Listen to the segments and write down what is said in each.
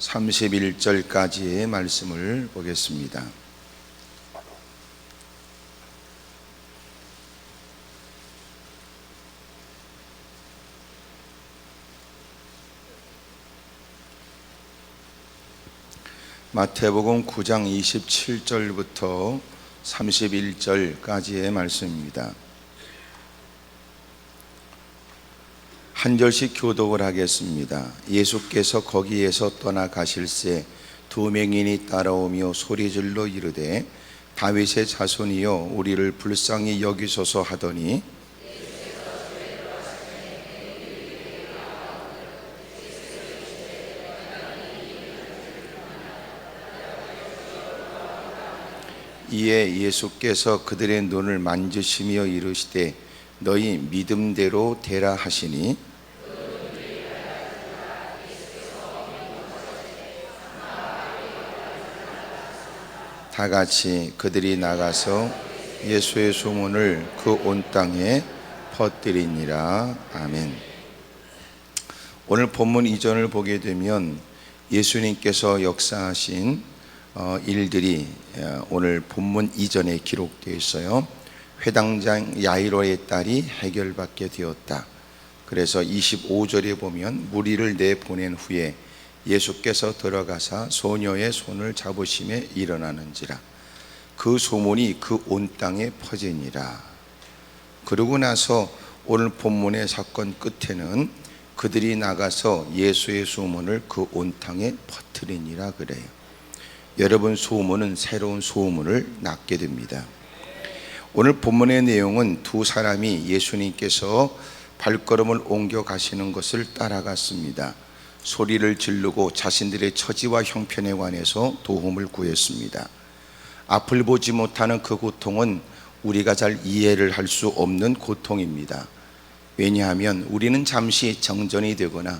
31절까지의 말씀을 보겠습니다. 마태복음 9장 27절부터 31절까지의 말씀입니다. 한 절씩 교독을 하겠습니다. 예수께서 거기에서 떠나가실새 두 맹인이 따라오며 소리질러 이르되 다윗의 자손이여 우리를 불쌍히 여기소서 하더니 이에 예수께서 그들의 눈을 만지시며 이르시되 너희 믿음대로 되라 하시니 다 같이 그들이 나가서 예수의 소문을 그 온 땅에 퍼뜨리니라. 아멘. 오늘 본문 이전을 보게 되면 예수님께서 역사하신 일들이 오늘 본문 이전에 기록되어 있어요. 회당장 야이로의 딸이 해결받게 되었다. 그래서 25절에 보면 무리를 내보낸 후에 예수께서 들어가사 소녀의 손을 잡으심에 일어나는지라 그 소문이 그 온 땅에 퍼지니라. 그러고 나서 오늘 본문의 사건 끝에는 그들이 나가서 예수의 소문을 그 온 땅에 퍼뜨리니라 그래요. 여러분, 소문은 새로운 소문을 낳게 됩니다. 오늘 본문의 내용은 두 사람이 예수님께서 발걸음을 옮겨 가시는 것을 따라갔습니다. 소리를 지르고 자신들의 처지와 형편에 관해서 도움을 구했습니다. 앞을 보지 못하는 그 고통은 우리가 잘 이해를 할 수 없는 고통입니다. 왜냐하면 우리는 잠시 정전이 되거나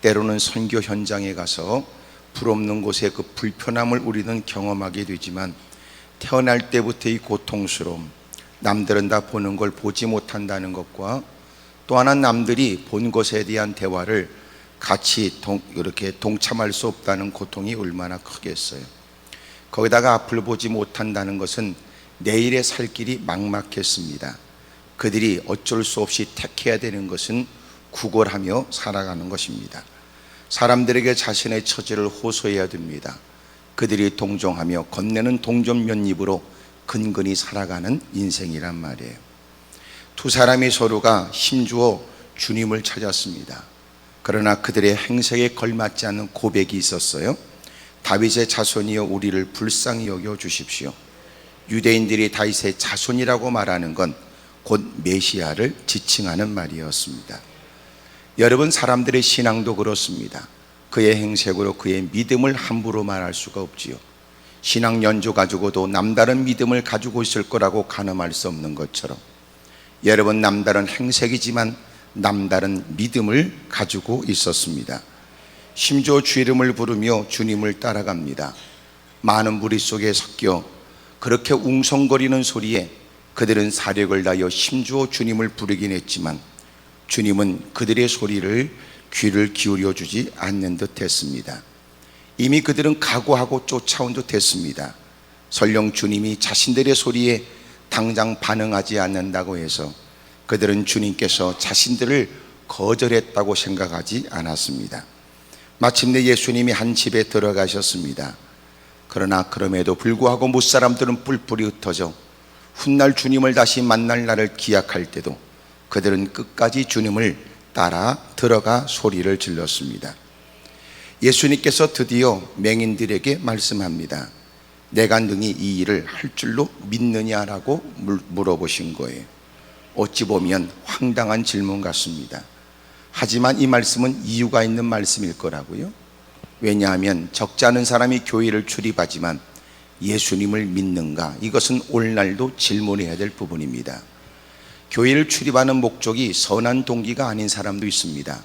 때로는 선교 현장에 가서 불없는 곳에 그 불편함을 우리는 경험하게 되지만 태어날 때부터 이 고통스러움, 남들은 다 보는 걸 보지 못한다는 것과 또 하나 남들이 본 것에 대한 대화를 같이 이렇게 동참할 수 없다는 고통이 얼마나 크겠어요. 거기다가 앞을 보지 못한다는 것은 내일의 살 길이 막막했습니다. 그들이 어쩔 수 없이 택해야 되는 것은 구걸하며 살아가는 것입니다. 사람들에게 자신의 처지를 호소해야 됩니다. 그들이 동정하며 건네는 동전 몇 입으로 근근히 살아가는 인생이란 말이에요. 두 사람이 서로가 힘주어 주님을 찾았습니다. 그러나 그들의 행색에 걸맞지 않는 고백이 있었어요. 다윗의 자손이여 우리를 불쌍히 여겨 주십시오. 유대인들이 다윗의 자손이라고 말하는 건 곧 메시아를 지칭하는 말이었습니다. 여러분, 사람들의 신앙도 그렇습니다. 그의 행색으로 그의 믿음을 함부로 말할 수가 없지요. 신앙 연조 가지고도 남다른 믿음을 가지고 있을 거라고 가늠할 수 없는 것처럼 여러분, 남다른 행색이지만 남다른 믿음을 가지고 있었습니다. 심지어 주 이름을 부르며 주님을 따라갑니다. 많은 무리 속에 섞여 그렇게 웅성거리는 소리에 그들은 사력을 다하여 심주어 주님을 부르긴 했지만 주님은 그들의 소리를 귀를 기울여 주지 않는 듯 했습니다. 이미 그들은 각오하고 쫓아온 듯 했습니다. 설령 주님이 자신들의 소리에 당장 반응하지 않는다고 해서 그들은 주님께서 자신들을 거절했다고 생각하지 않았습니다. 마침내 예수님이 한 집에 들어가셨습니다. 그러나 그럼에도 불구하고 무사람들은 뿔뿔이 흩어져 훗날 주님을 다시 만날 날을 기약할 때도 그들은 끝까지 주님을 따라 들어가 소리를 질렀습니다. 예수님께서 드디어 맹인들에게 말씀합니다. 내가 능히 이 일을 할 줄로 믿느냐라고 물어보신 거예요. 어찌 보면 황당한 질문 같습니다. 하지만 이 말씀은 이유가 있는 말씀일 거라고요. 왜냐하면 적지 않은 사람이 교회를 출입하지만 예수님을 믿는가? 이것은 오늘날도 질문해야 될 부분입니다. 교회를 출입하는 목적이 선한 동기가 아닌 사람도 있습니다.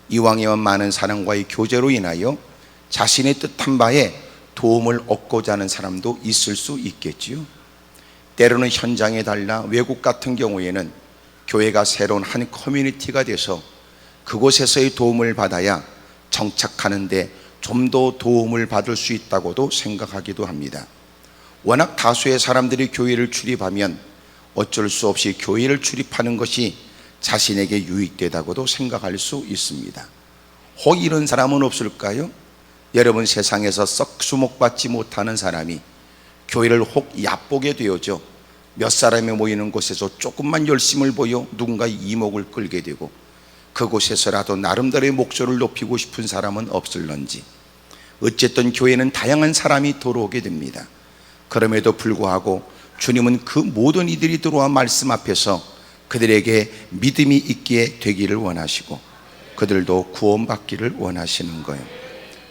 이왕이면 많은 사람과의 교제로 인하여 자신의 뜻한 바에 도움을 얻고자 하는 사람도 있을 수 있겠지요. 때로는 현장에 달라 외국 같은 경우에는 교회가 새로운 한 커뮤니티가 돼서 그곳에서의 도움을 받아야 정착하는데 좀 더 도움을 받을 수 있다고도 생각하기도 합니다. 워낙 다수의 사람들이 교회를 출입하면 어쩔 수 없이 교회를 출입하는 것이 자신에게 유익되다고도 생각할 수 있습니다. 혹 이런 사람은 없을까요? 여러분, 세상에서 썩 주목받지 못하는 사람이 교회를 혹 얕보게 되어져 몇 사람이 모이는 곳에서 조금만 열심을 보여 누군가의 이목을 끌게 되고 그곳에서라도 나름대로의 목소리를 높이고 싶은 사람은 없을런지, 어쨌든 교회는 다양한 사람이 들어오게 됩니다. 그럼에도 불구하고 주님은 그 모든 이들이 들어와 말씀 앞에서 그들에게 믿음이 있게 되기를 원하시고 그들도 구원받기를 원하시는 거예요.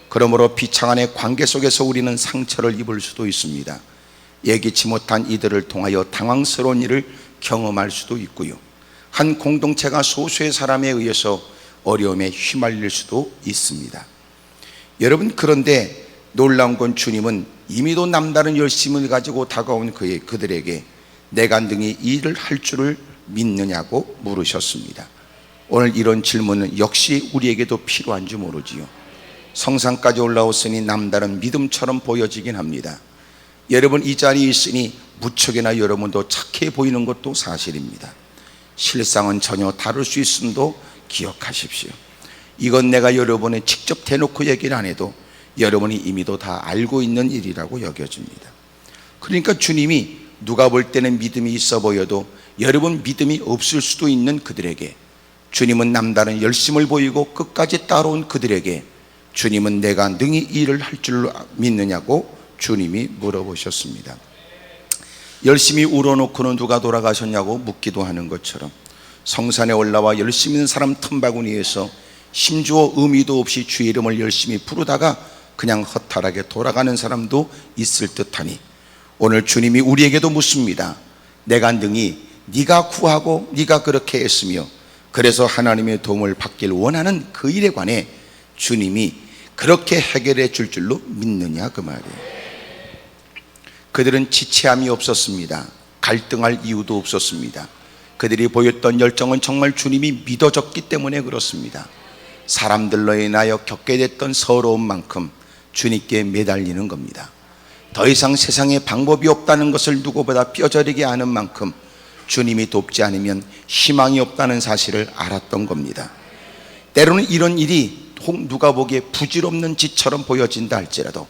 그러므로 비창한의 관계 속에서 우리는 상처를 입을 수도 있습니다. 예기치 못한 이들을 통하여 당황스러운 일을 경험할 수도 있고요, 한 공동체가 소수의 사람에 의해서 어려움에 휘말릴 수도 있습니다. 여러분, 그런데 놀라운 건 주님은 이미도 남다른 열심을 가지고 다가온 그들에게 내가 능히 이 일을 할 줄을 믿느냐고 물으셨습니다. 오늘 이런 질문은 역시 우리에게도 필요한지 모르지요. 성상까지 올라왔으니 남다른 믿음처럼 보여지긴 합니다. 여러분, 이 자리에 있으니 무척이나 여러분도 착해 보이는 것도 사실입니다. 실상은 전혀 다를 수 있음도 기억하십시오. 이건 내가 여러분에 직접 대놓고 얘기를 안 해도 여러분이 이미도 다 알고 있는 일이라고 여겨집니다. 그러니까 주님이 누가 볼 때는 믿음이 있어 보여도 여러분 믿음이 없을 수도 있는 그들에게, 주님은 남다른 열심을 보이고 끝까지 따라온 그들에게 주님은 내가 능히 이 일을 할 줄 믿느냐고 주님이 물어보셨습니다. 열심히 울어놓고는 누가 돌아가셨냐고 묻기도 하는 것처럼 성산에 올라와 열심히 있는 사람 틈바구니에서 심주어 의미도 없이 주의 이름을 열심히 부르다가 그냥 허탈하게 돌아가는 사람도 있을 듯하니 오늘 주님이 우리에게도 묻습니다. 내가 능히 네가 구하고 네가 그렇게 했으며 그래서 하나님의 도움을 받길 원하는 그 일에 관해 주님이 그렇게 해결해 줄 줄로 믿느냐, 그 말이에요. 그들은 지체함이 없었습니다. 갈등할 이유도 없었습니다. 그들이 보였던 열정은 정말 주님이 믿어졌기 때문에 그렇습니다. 사람들로 인하여 겪게 됐던 서러운 만큼 주님께 매달리는 겁니다. 더 이상 세상에 방법이 없다는 것을 누구보다 뼈저리게 아는 만큼 주님이 돕지 않으면 희망이 없다는 사실을 알았던 겁니다. 때로는 이런 일이 혹 누가 보기에 부질없는 짓처럼 보여진다 할지라도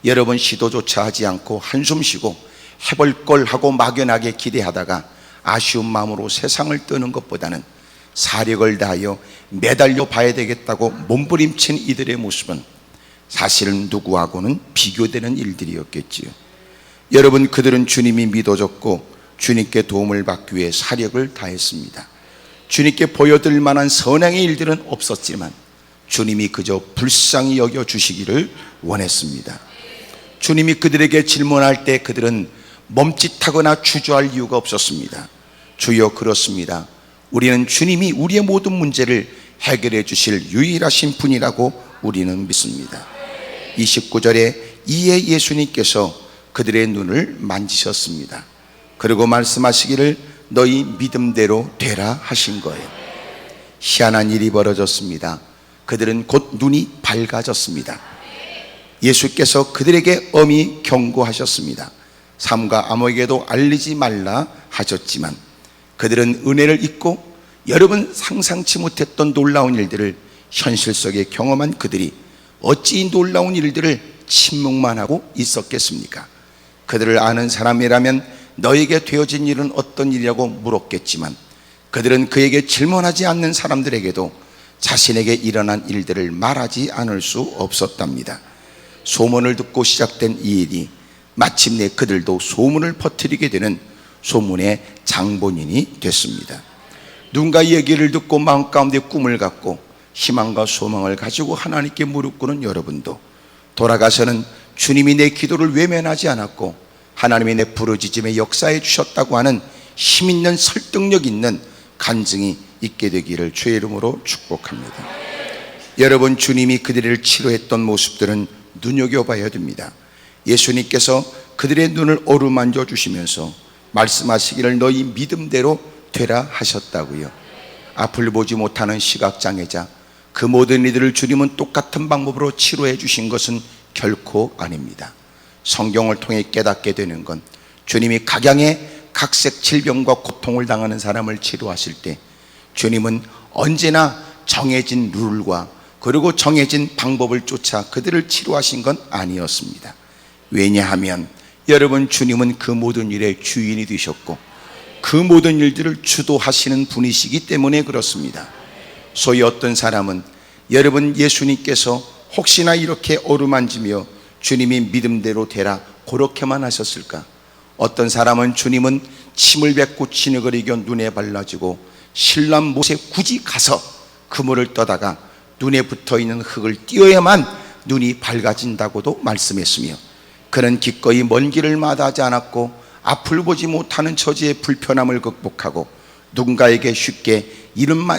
여러분, 시도조차 하지 않고 한숨 쉬고 해볼 걸 하고 막연하게 기대하다가 아쉬운 마음으로 세상을 떠는 것보다는 사력을 다하여 매달려 봐야 되겠다고 몸부림친 이들의 모습은 사실은 누구하고는 비교되는 일들이었겠지요. 여러분, 그들은 주님이 믿어졌고 주님께 도움을 받기 위해 사력을 다했습니다. 주님께 보여드릴 만한 선행의 일들은 없었지만 주님이 그저 불쌍히 여겨주시기를 원했습니다. 주님이 그들에게 질문할 때 그들은 멈칫하거나 주저할 이유가 없었습니다. 주여, 그렇습니다. 우리는 주님이 우리의 모든 문제를 해결해 주실 유일하신 분이라고 우리는 믿습니다. 29절에 이에 예수님께서 그들의 눈을 만지셨습니다. 그리고 말씀하시기를 너희 믿음대로 되라 하신 거예요. 희한한 일이 벌어졌습니다. 그들은 곧 눈이 밝아졌습니다. 예수께서 그들에게 엄히 경고하셨습니다. 삼가 아무에게도 알리지 말라 하셨지만 그들은 은혜를 잊고 여러분 상상치 못했던 놀라운 일들을 현실 속에 경험한 그들이 어찌 놀라운 일들을 침묵만 하고 있었겠습니까? 그들을 아는 사람이라면 너에게 되어진 일은 어떤 일이라고 물었겠지만 그들은 그에게 질문하지 않는 사람들에게도 자신에게 일어난 일들을 말하지 않을 수 없었답니다. 소문을 듣고 시작된 이 일이 마침내 그들도 소문을 퍼뜨리게 되는 소문의 장본인이 됐습니다. 누군가 얘기를 듣고 마음 가운데 꿈을 갖고 희망과 소망을 가지고 하나님께 무릎 꿇은 여러분도 돌아가서는 주님이 내 기도를 외면하지 않았고 하나님이 내 부르짖음에 역사해 주셨다고 하는 힘있는 설득력 있는 간증이 있게 되기를 주의 이름으로 축복합니다. 여러분, 주님이 그들을 치료했던 모습들은 눈여겨봐야 됩니다. 예수님께서 그들의 눈을 어루만져 주시면서 말씀하시기를 너희 믿음대로 되라 하셨다고요. 앞을 보지 못하는 시각장애자, 그 모든 이들을 주님은 똑같은 방법으로 치료해 주신 것은 결코 아닙니다. 성경을 통해 깨닫게 되는 건 주님이 각양의 각색 질병과 고통을 당하는 사람을 치료하실 때 주님은 언제나 정해진 룰과 그리고 정해진 방법을 쫓아 그들을 치료하신 건 아니었습니다. 왜냐하면 여러분, 주님은 그 모든 일의 주인이 되셨고 그 모든 일들을 주도하시는 분이시기 때문에 그렇습니다. 소위 어떤 사람은 여러분, 예수님께서 혹시나 이렇게 어루만지며 주님이 믿음대로 되라 그렇게만 하셨을까? 어떤 사람은 주님은 침을 뱉고 진흙을 이겨 눈에 발라주고 신람 못에 굳이 가서 그물을 떠다가 눈에 붙어있는 흙을 띄어야만 눈이 밝아진다고도 말씀했으며, 그는 기꺼이 먼 길을 마다하지 않았고 앞을 보지 못하는 처지의 불편함을 극복하고 누군가에게 쉽게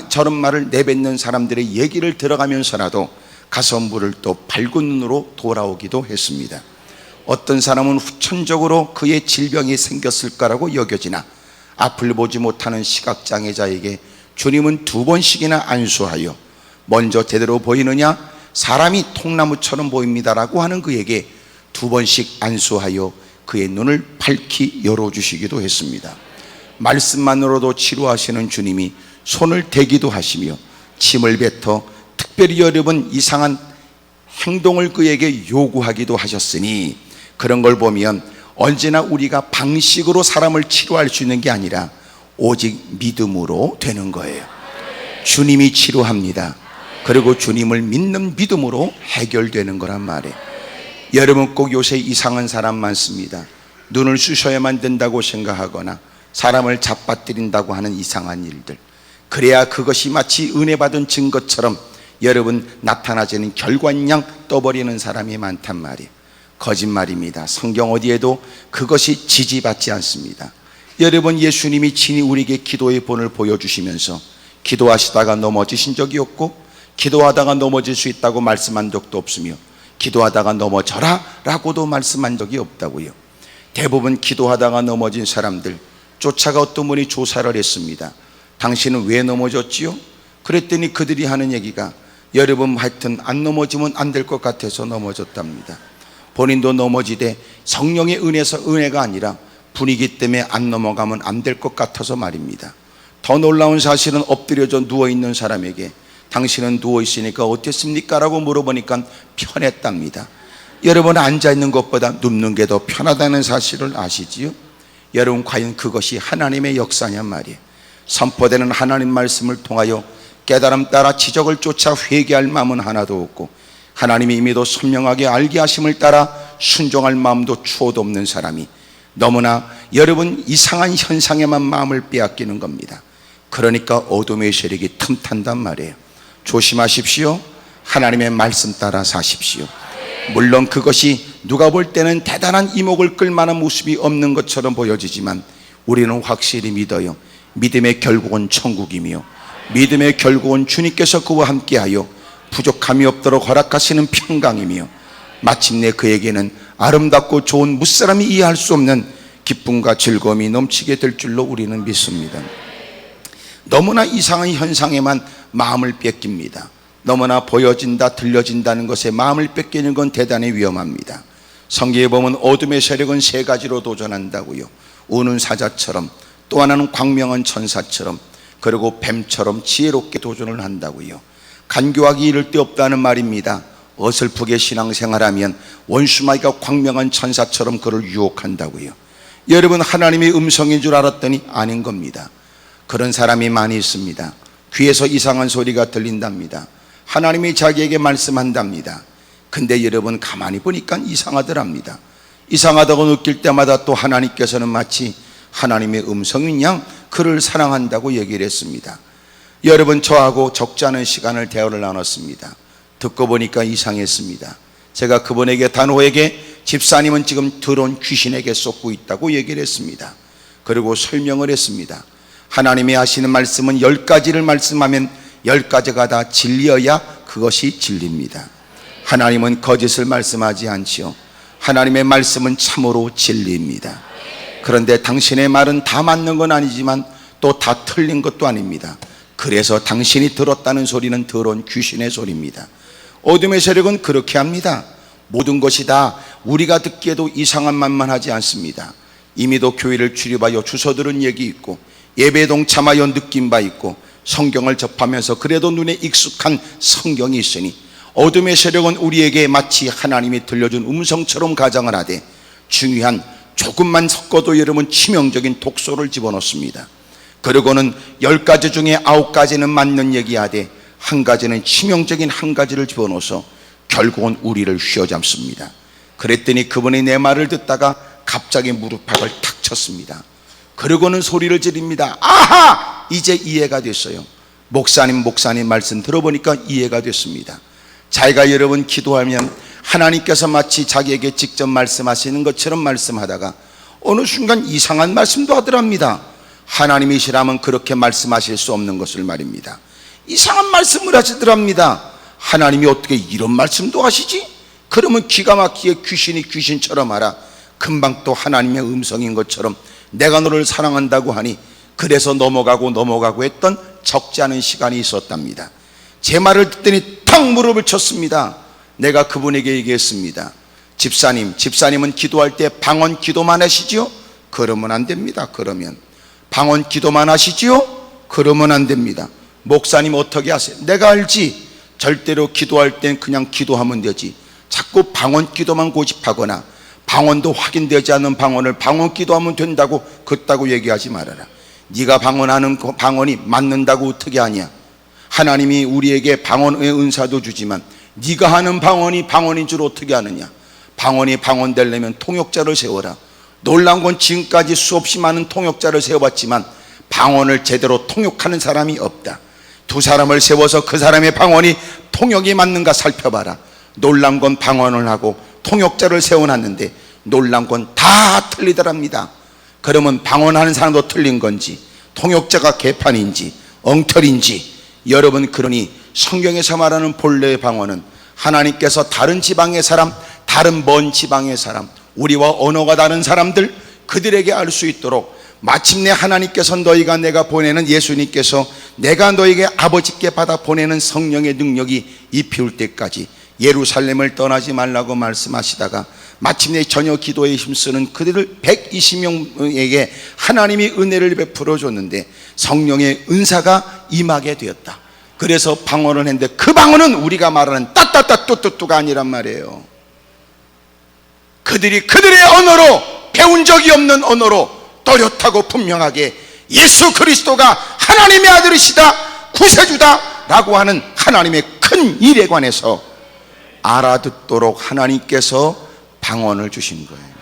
저런 말을 내뱉는 사람들의 얘기를 들어가면서라도 가서 물을 또 밝은 눈으로 돌아오기도 했습니다. 어떤 사람은 후천적으로 그의 질병이 생겼을까라고 여겨지나 앞을 보지 못하는 시각장애자에게 주님은 2번씩이나 안수하여 먼저 제대로 보이느냐? 사람이 통나무처럼 보입니다라고 하는 그에게 2번씩 안수하여 그의 눈을 밝히 열어주시기도 했습니다. 말씀만으로도 치료하시는 주님이 손을 대기도 하시며 침을 뱉어 특별히 여러분 이상한 행동을 그에게 요구하기도 하셨으니, 그런 걸 보면 언제나 우리가 방식으로 사람을 치료할 수 있는 게 아니라 오직 믿음으로 되는 거예요. 주님이 치료합니다. 그리고 주님을 믿는 믿음으로 해결되는 거란 말이에요. 여러분, 꼭 요새 이상한 사람 많습니다. 눈을 쑤셔야만 된다고 생각하거나 사람을 잡아뜨린다고 하는 이상한 일들, 그래야 그것이 마치 은혜 받은 증거처럼 여러분 나타나지는 결과냥 떠버리는 사람이 많단 말이에요. 거짓말입니다. 성경 어디에도 그것이 지지받지 않습니다. 여러분, 예수님이 친히 우리에게 기도의 본을 보여주시면서 기도하시다가 넘어지신 적이 없고 기도하다가 넘어질 수 있다고 말씀한 적도 없으며 기도하다가 넘어져라 라고도 말씀한 적이 없다고요. 대부분 기도하다가 넘어진 사람들 쫓아가 어떤 분이 조사를 했습니다. 당신은 왜 넘어졌지요? 그랬더니 그들이 하는 얘기가, 여러분 하여튼 안 넘어지면 안 될 것 같아서 넘어졌답니다. 본인도 넘어지되 성령의 은혜가 아니라 분위기 때문에 안 넘어가면 안 될 것 같아서 말입니다. 더 놀라운 사실은 엎드려져 누워있는 사람에게 당신은 누워있으니까 어땠습니까? 라고 물어보니까 편했답니다. 여러분, 앉아있는 것보다 눕는 게 더 편하다는 사실을 아시지요? 여러분, 과연 그것이 하나님의 역사냔 말이에요. 선포되는 하나님 말씀을 통하여 깨달음 따라 지적을 쫓아 회개할 마음은 하나도 없고 하나님이 이미도 선명하게 알게 하심을 따라 순종할 마음도 추호도 없는 사람이 너무나 여러분 이상한 현상에만 마음을 빼앗기는 겁니다. 그러니까 어둠의 세력이 틈탄단 말이에요. 조심하십시오. 하나님의 말씀 따라 사십시오. 물론 그것이 누가 볼 때는 대단한 이목을 끌만한 모습이 없는 것처럼 보여지지만 우리는 확실히 믿어요. 믿음의 결국은 천국이며 믿음의 결국은 주님께서 그와 함께하여 부족함이 없도록 허락하시는 평강이며 마침내 그에게는 아름답고 좋은 무사람이 이해할 수 없는 기쁨과 즐거움이 넘치게 될 줄로 우리는 믿습니다. 너무나 이상한 현상에만 마음을 뺏깁니다. 너무나 보여진다 들려진다는 것에 마음을 뺏기는 건 대단히 위험합니다. 성경에 보면 어둠의 세력은 3가지로 도전한다고요. 우는 사자처럼, 또 하나는 광명한 천사처럼, 그리고 뱀처럼 지혜롭게 도전을 한다고요. 간교하기 이를 데 없다는 말입니다. 어설프게 신앙생활하면 원수마귀가 광명한 천사처럼 그를 유혹한다고요. 여러분, 하나님의 음성인 줄 알았더니 아닌 겁니다. 그런 사람이 많이 있습니다. 귀에서 이상한 소리가 들린답니다. 하나님이 자기에게 말씀한답니다. 근데 여러분 가만히 보니까 이상하더랍니다. 이상하다고 느낄 때마다 또 하나님께서는 마치 하나님의 음성인 양 그를 사랑한다고 얘기를 했습니다. 여러분, 저하고 적지 않은 시간을 대화를 나눴습니다. 듣고 보니까 이상했습니다. 제가 그분에게 단호에게 집사님은 지금 더러운 귀신에게 쏟고 있다고 얘기를 했습니다. 그리고 설명을 했습니다. 하나님이 하시는 말씀은 10가지를 말씀하면 10가지가 다 진리여야 그것이 진리입니다. 하나님은 거짓을 말씀하지 않지요. 하나님의 말씀은 참으로 진리입니다. 그런데 당신의 말은 다 맞는 건 아니지만 또 다 틀린 것도 아닙니다. 그래서 당신이 들었다는 소리는 더러운 귀신의 소리입니다. 어둠의 세력은 그렇게 합니다. 모든 것이 다 우리가 듣기에도 이상한 말만 하지 않습니다. 이미도 교회를 출입하여 주워 들은 얘기 있고 예배에 동참하여 느낀 바 있고 성경을 접하면서 그래도 눈에 익숙한 성경이 있으니 어둠의 세력은 우리에게 마치 하나님이 들려준 음성처럼 가정을 하되 중요한 조금만 섞어도 여러분 치명적인 독소를 집어넣습니다. 그리고는 10가지 중에 9가지는 맞는 얘기하되 한 가지는 치명적인 한 가지를 집어넣어서 결국은 우리를 휘어잡습니다. 그랬더니 그분이 내 말을 듣다가 갑자기 무릎팍을 탁 쳤습니다. 그러고는 소리를 지릅니다. 아하! 이제 이해가 됐어요. 목사님 말씀 들어보니까 이해가 됐습니다. 자기가 여러분 기도하면 하나님께서 마치 자기에게 직접 말씀하시는 것처럼 말씀하다가 어느 순간 이상한 말씀도 하더랍니다. 하나님이시라면 그렇게 말씀하실 수 없는 것을 말입니다. 이상한 말씀을 하시더랍니다. 하나님이 어떻게 이런 말씀도 하시지? 그러면 기가 막히게 귀신이 귀신처럼 하라. 금방 또 하나님의 음성인 것처럼 내가 너를 사랑한다고 하니 그래서 넘어가고 했던 적지 않은 시간이 있었답니다. 제 말을 듣더니 탁 무릎을 쳤습니다. 내가 그분에게 얘기했습니다. 집사님은 기도할 때 방언 기도만 하시지요? 그러면 안 됩니다. 그러면 방언 기도만 하시지요? 그러면 안 됩니다. 목사님 어떻게 하세요? 내가 알지. 절대로 기도할 땐 그냥 기도하면 되지. 자꾸 방언 기도만 고집하거나 방언도 확인되지 않은 방언을 방언 기도하면 된다고 그따구 얘기하지 말아라. 네가 방언하는 방언이 맞는다고 어떻게 하냐? 하나님이 우리에게 방언의 은사도 주지만 네가 하는 방언이 방언인 줄 어떻게 아느냐? 방언이 방언 되려면 통역자를 세워라. 놀라운 건 지금까지 수없이 많은 통역자를 세워봤지만 방언을 제대로 통역하는 사람이 없다. 두 사람을 세워서 그 사람의 방언이 통역이 맞는가 살펴봐라. 놀라운 건 방언을 하고 통역자를 세워놨는데 놀라운 건 다 틀리더랍니다. 그러면 방언하는 사람도 틀린 건지 통역자가 개판인지 엉터리인지 여러분, 그러니 성경에서 말하는 본래의 방언은 하나님께서 다른 지방의 사람, 다른 먼 지방의 사람, 우리와 언어가 다른 사람들, 그들에게 알 수 있도록 마침내 하나님께서 너희가 내가 보내는 예수님께서 내가 너에게 아버지께 받아 보내는 성령의 능력이 입히울 때까지 예루살렘을 떠나지 말라고 말씀하시다가 마침내 저녁 기도에 힘쓰는 그들을 120명에게 하나님이 은혜를 베풀어 줬는데 성령의 은사가 임하게 되었다. 그래서 방언을 했는데 그 방언은 우리가 말하는 따따따 뚜뚜뚜가 아니란 말이에요. 그들이 그들의 언어로, 배운 적이 없는 언어로 또렷하고 분명하게 예수 그리스도가 하나님의 아들이시다, 구세주다 라고 하는 하나님의 큰 일에 관해서 알아듣도록 하나님께서 방언을 주신 거예요.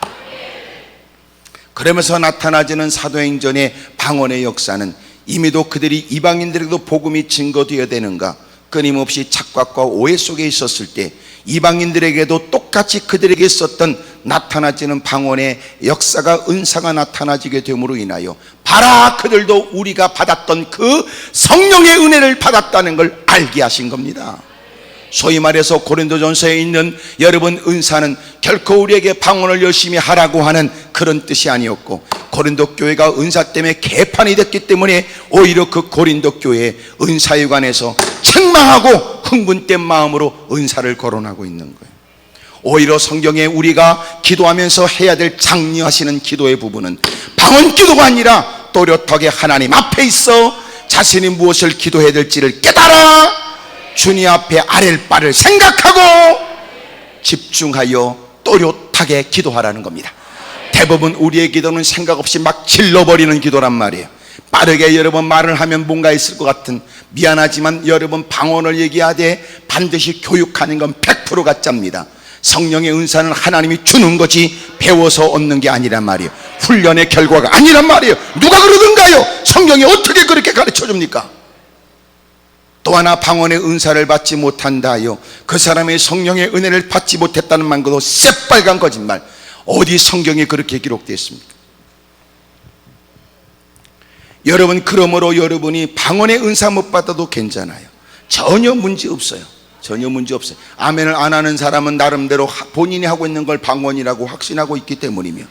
그러면서 나타나지는 사도행전의 방언의 역사는 이미도 그들이 이방인들에게도 복음이 증거되어야 되는가, 끊임없이 착각과 오해 속에 있었을 때 이방인들에게도 똑같이 그들에게 있었던 나타나지는 방언의 역사가, 은사가 나타나지게 됨으로 인하여 봐라, 그들도 우리가 받았던 그 성령의 은혜를 받았다는 걸 알게 하신 겁니다. 소위 말해서 고린도전서에 있는 여러분 은사는 결코 우리에게 방언을 열심히 하라고 하는 그런 뜻이 아니었고, 고린도 교회가 은사 때문에 개판이 됐기 때문에 오히려 그 고린도 교회의 은사에 관해서 책망하고 흥분된 마음으로 은사를 거론하고 있는 거예요. 오히려 성경에 우리가 기도하면서 해야 될 장려하시는 기도의 부분은 방언 기도가 아니라 또렷하게 하나님 앞에 있어 자신이 무엇을 기도해야 될지를 깨달아 주님 앞에 아랠 바를 생각하고 집중하여 또렷하게 기도하라는 겁니다. 대부분 우리의 기도는 생각 없이 막 질러버리는 기도란 말이에요. 빠르게 여러분 말을 하면 뭔가 있을 것 같은, 미안하지만 여러분 방언을 얘기하되 반드시 교육하는 건 100% 가짜입니다. 성령의 은사는 하나님이 주는 거지 배워서 얻는 게 아니란 말이에요. 훈련의 결과가 아니란 말이에요. 누가 그러던가요? 성경이 어떻게 그렇게 가르쳐 줍니까? 또 하나, 방언의 은사를 받지 못한다 하여 그 사람의 성령의 은혜를 받지 못했다는 말도 새빨간 거짓말. 어디 성경에 그렇게 기록되어 있습니까? 여러분, 그러므로 여러분이 방언의 은사 못 받아도 괜찮아요. 전혀 문제 없어요. 전혀 문제 없어요. 아멘을 안 하는 사람은 나름대로 본인이 하고 있는 걸 방언이라고 확신하고 있기 때문이며,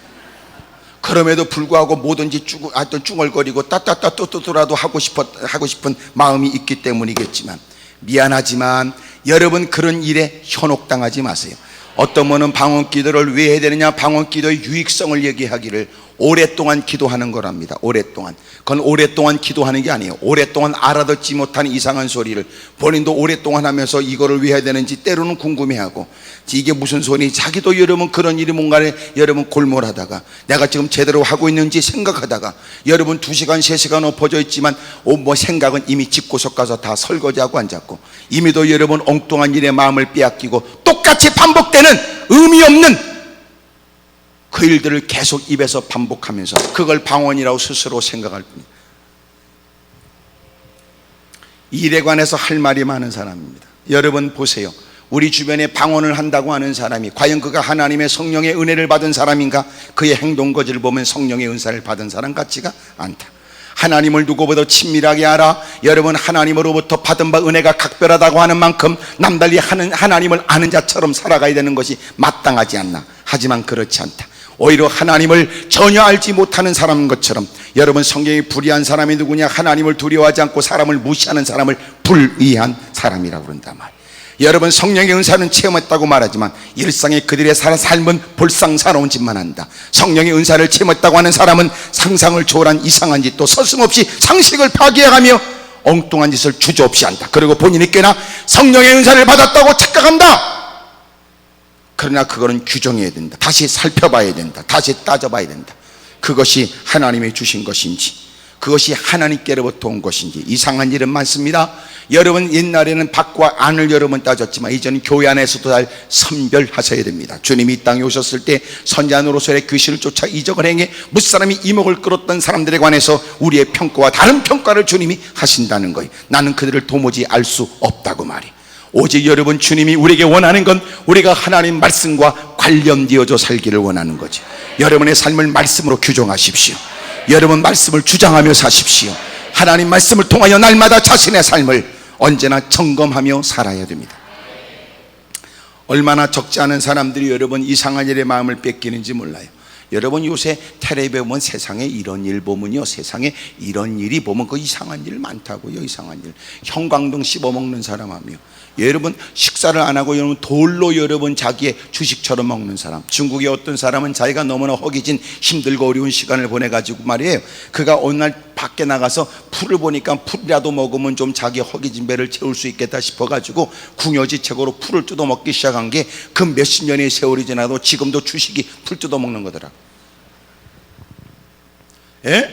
그럼에도 불구하고 뭐든지 하여튼 쭝얼거리고 따따따또또라도 하고 싶은 마음이 있기 때문이겠지만, 미안하지만 여러분 그런 일에 현혹당하지 마세요. 어떤 분은 방언기도를 왜 해야 되느냐, 방언기도의 유익성을 얘기하기를 오랫동안 기도하는 거랍니다. 오랫동안. 그건 오랫동안 기도하는 게 아니에요. 오랫동안 알아듣지 못한 이상한 소리를 본인도 오랫동안 하면서 이거를 왜 해야 되는지 때로는 궁금해하고, 이게 무슨 소리, 자기도 여러분 그런 일이 뭔가를 여러분 골몰하다가 내가 지금 제대로 하고 있는지 생각하다가 여러분 2시간 3시간 엎어져 있지만 뭐 생각은 이미 집구석 가서 다 설거지하고 앉았고, 이미도 여러분 엉뚱한 일에 마음을 빼앗기고 똑같이 반복되는 의미 없는 그 일들을 계속 입에서 반복하면서 그걸 방언이라고 스스로 생각할 뿐이에요. 일에 관해서 할 말이 많은 사람입니다. 여러분 보세요. 우리 주변에 방언을 한다고 하는 사람이 과연 그가 하나님의 성령의 은혜를 받은 사람인가? 그의 행동거지를 보면 성령의 은사를 받은 사람 같지가 않다. 하나님을 누구보다 친밀하게 알아. 여러분 하나님으로부터 받은 바 은혜가 각별하다고 하는 만큼 남달리 하나님을 아는 자처럼 살아가야 되는 것이 마땅하지 않나? 하지만 그렇지 않다. 오히려 하나님을 전혀 알지 못하는 사람인 것처럼, 여러분 성경이 불의한 사람이 누구냐? 하나님을 두려워하지 않고 사람을 무시하는 사람을 불의한 사람이라고 그런단 말이에요. 여러분 성령의 은사는 체험했다고 말하지만 일상의 그들의 삶은 볼상사로운 짓만 한다. 성령의 은사를 체험했다고 하는 사람은 상상을 초월한 이상한 짓도 서슴없이 상식을 파괴하며 엉뚱한 짓을 주저없이 한다. 그리고 본인이 꽤나 성령의 은사를 받았다고 착각한다. 그러나 그거는 규정해야 된다. 다시 살펴봐야 된다. 다시 따져봐야 된다. 그것이 하나님이 주신 것인지, 그것이 하나님께로부터 온 것인지. 이상한 일은 많습니다. 여러분 옛날에는 밖과 안을 여러분 따졌지만 이제는 교회 안에서도 잘 선별하셔야 됩니다. 주님이 이 땅에 오셨을 때 선지자 노릇에 귀신을 쫓아 이적을 행해 무사람이 이목을 끌었던 사람들에 관해서 우리의 평가와 다른 평가를 주님이 하신다는 거예요. 나는 그들을 도무지 알 수 없다고 말이에요. 오직 여러분 주님이 우리에게 원하는 건 우리가 하나님 말씀과 관련되어져 살기를 원하는 거죠. 여러분의 삶을 말씀으로 규정하십시오. 여러분 말씀을 주장하며 사십시오. 하나님 말씀을 통하여 날마다 자신의 삶을 언제나 점검하며 살아야 됩니다. 얼마나 적지 않은 사람들이 여러분 이상한 일에 마음을 뺏기는지 몰라요. 여러분 요새 텔레비에 보면 세상에 이런 일 보면요, 세상에 이런 일이 보면 그 이상한 일 많다고요. 이상한 일, 형광등 씹어먹는 사람 하며, 여러분 식사를 안 하고 여러분 돌로 여러분 자기의 주식처럼 먹는 사람. 중국의 어떤 사람은 자기가 너무나 허기진 힘들고 어려운 시간을 보내가지고 말이에요, 그가 어느 날 밖에 나가서 풀을 보니까 풀이라도 먹으면 좀 자기 허기진 배를 채울 수 있겠다 싶어가지고 궁여지책으로 풀을 뜯어먹기 시작한 게 그 몇십 년의 세월이 지나도 지금도 주식이 풀 뜯어먹는 거더라. 예?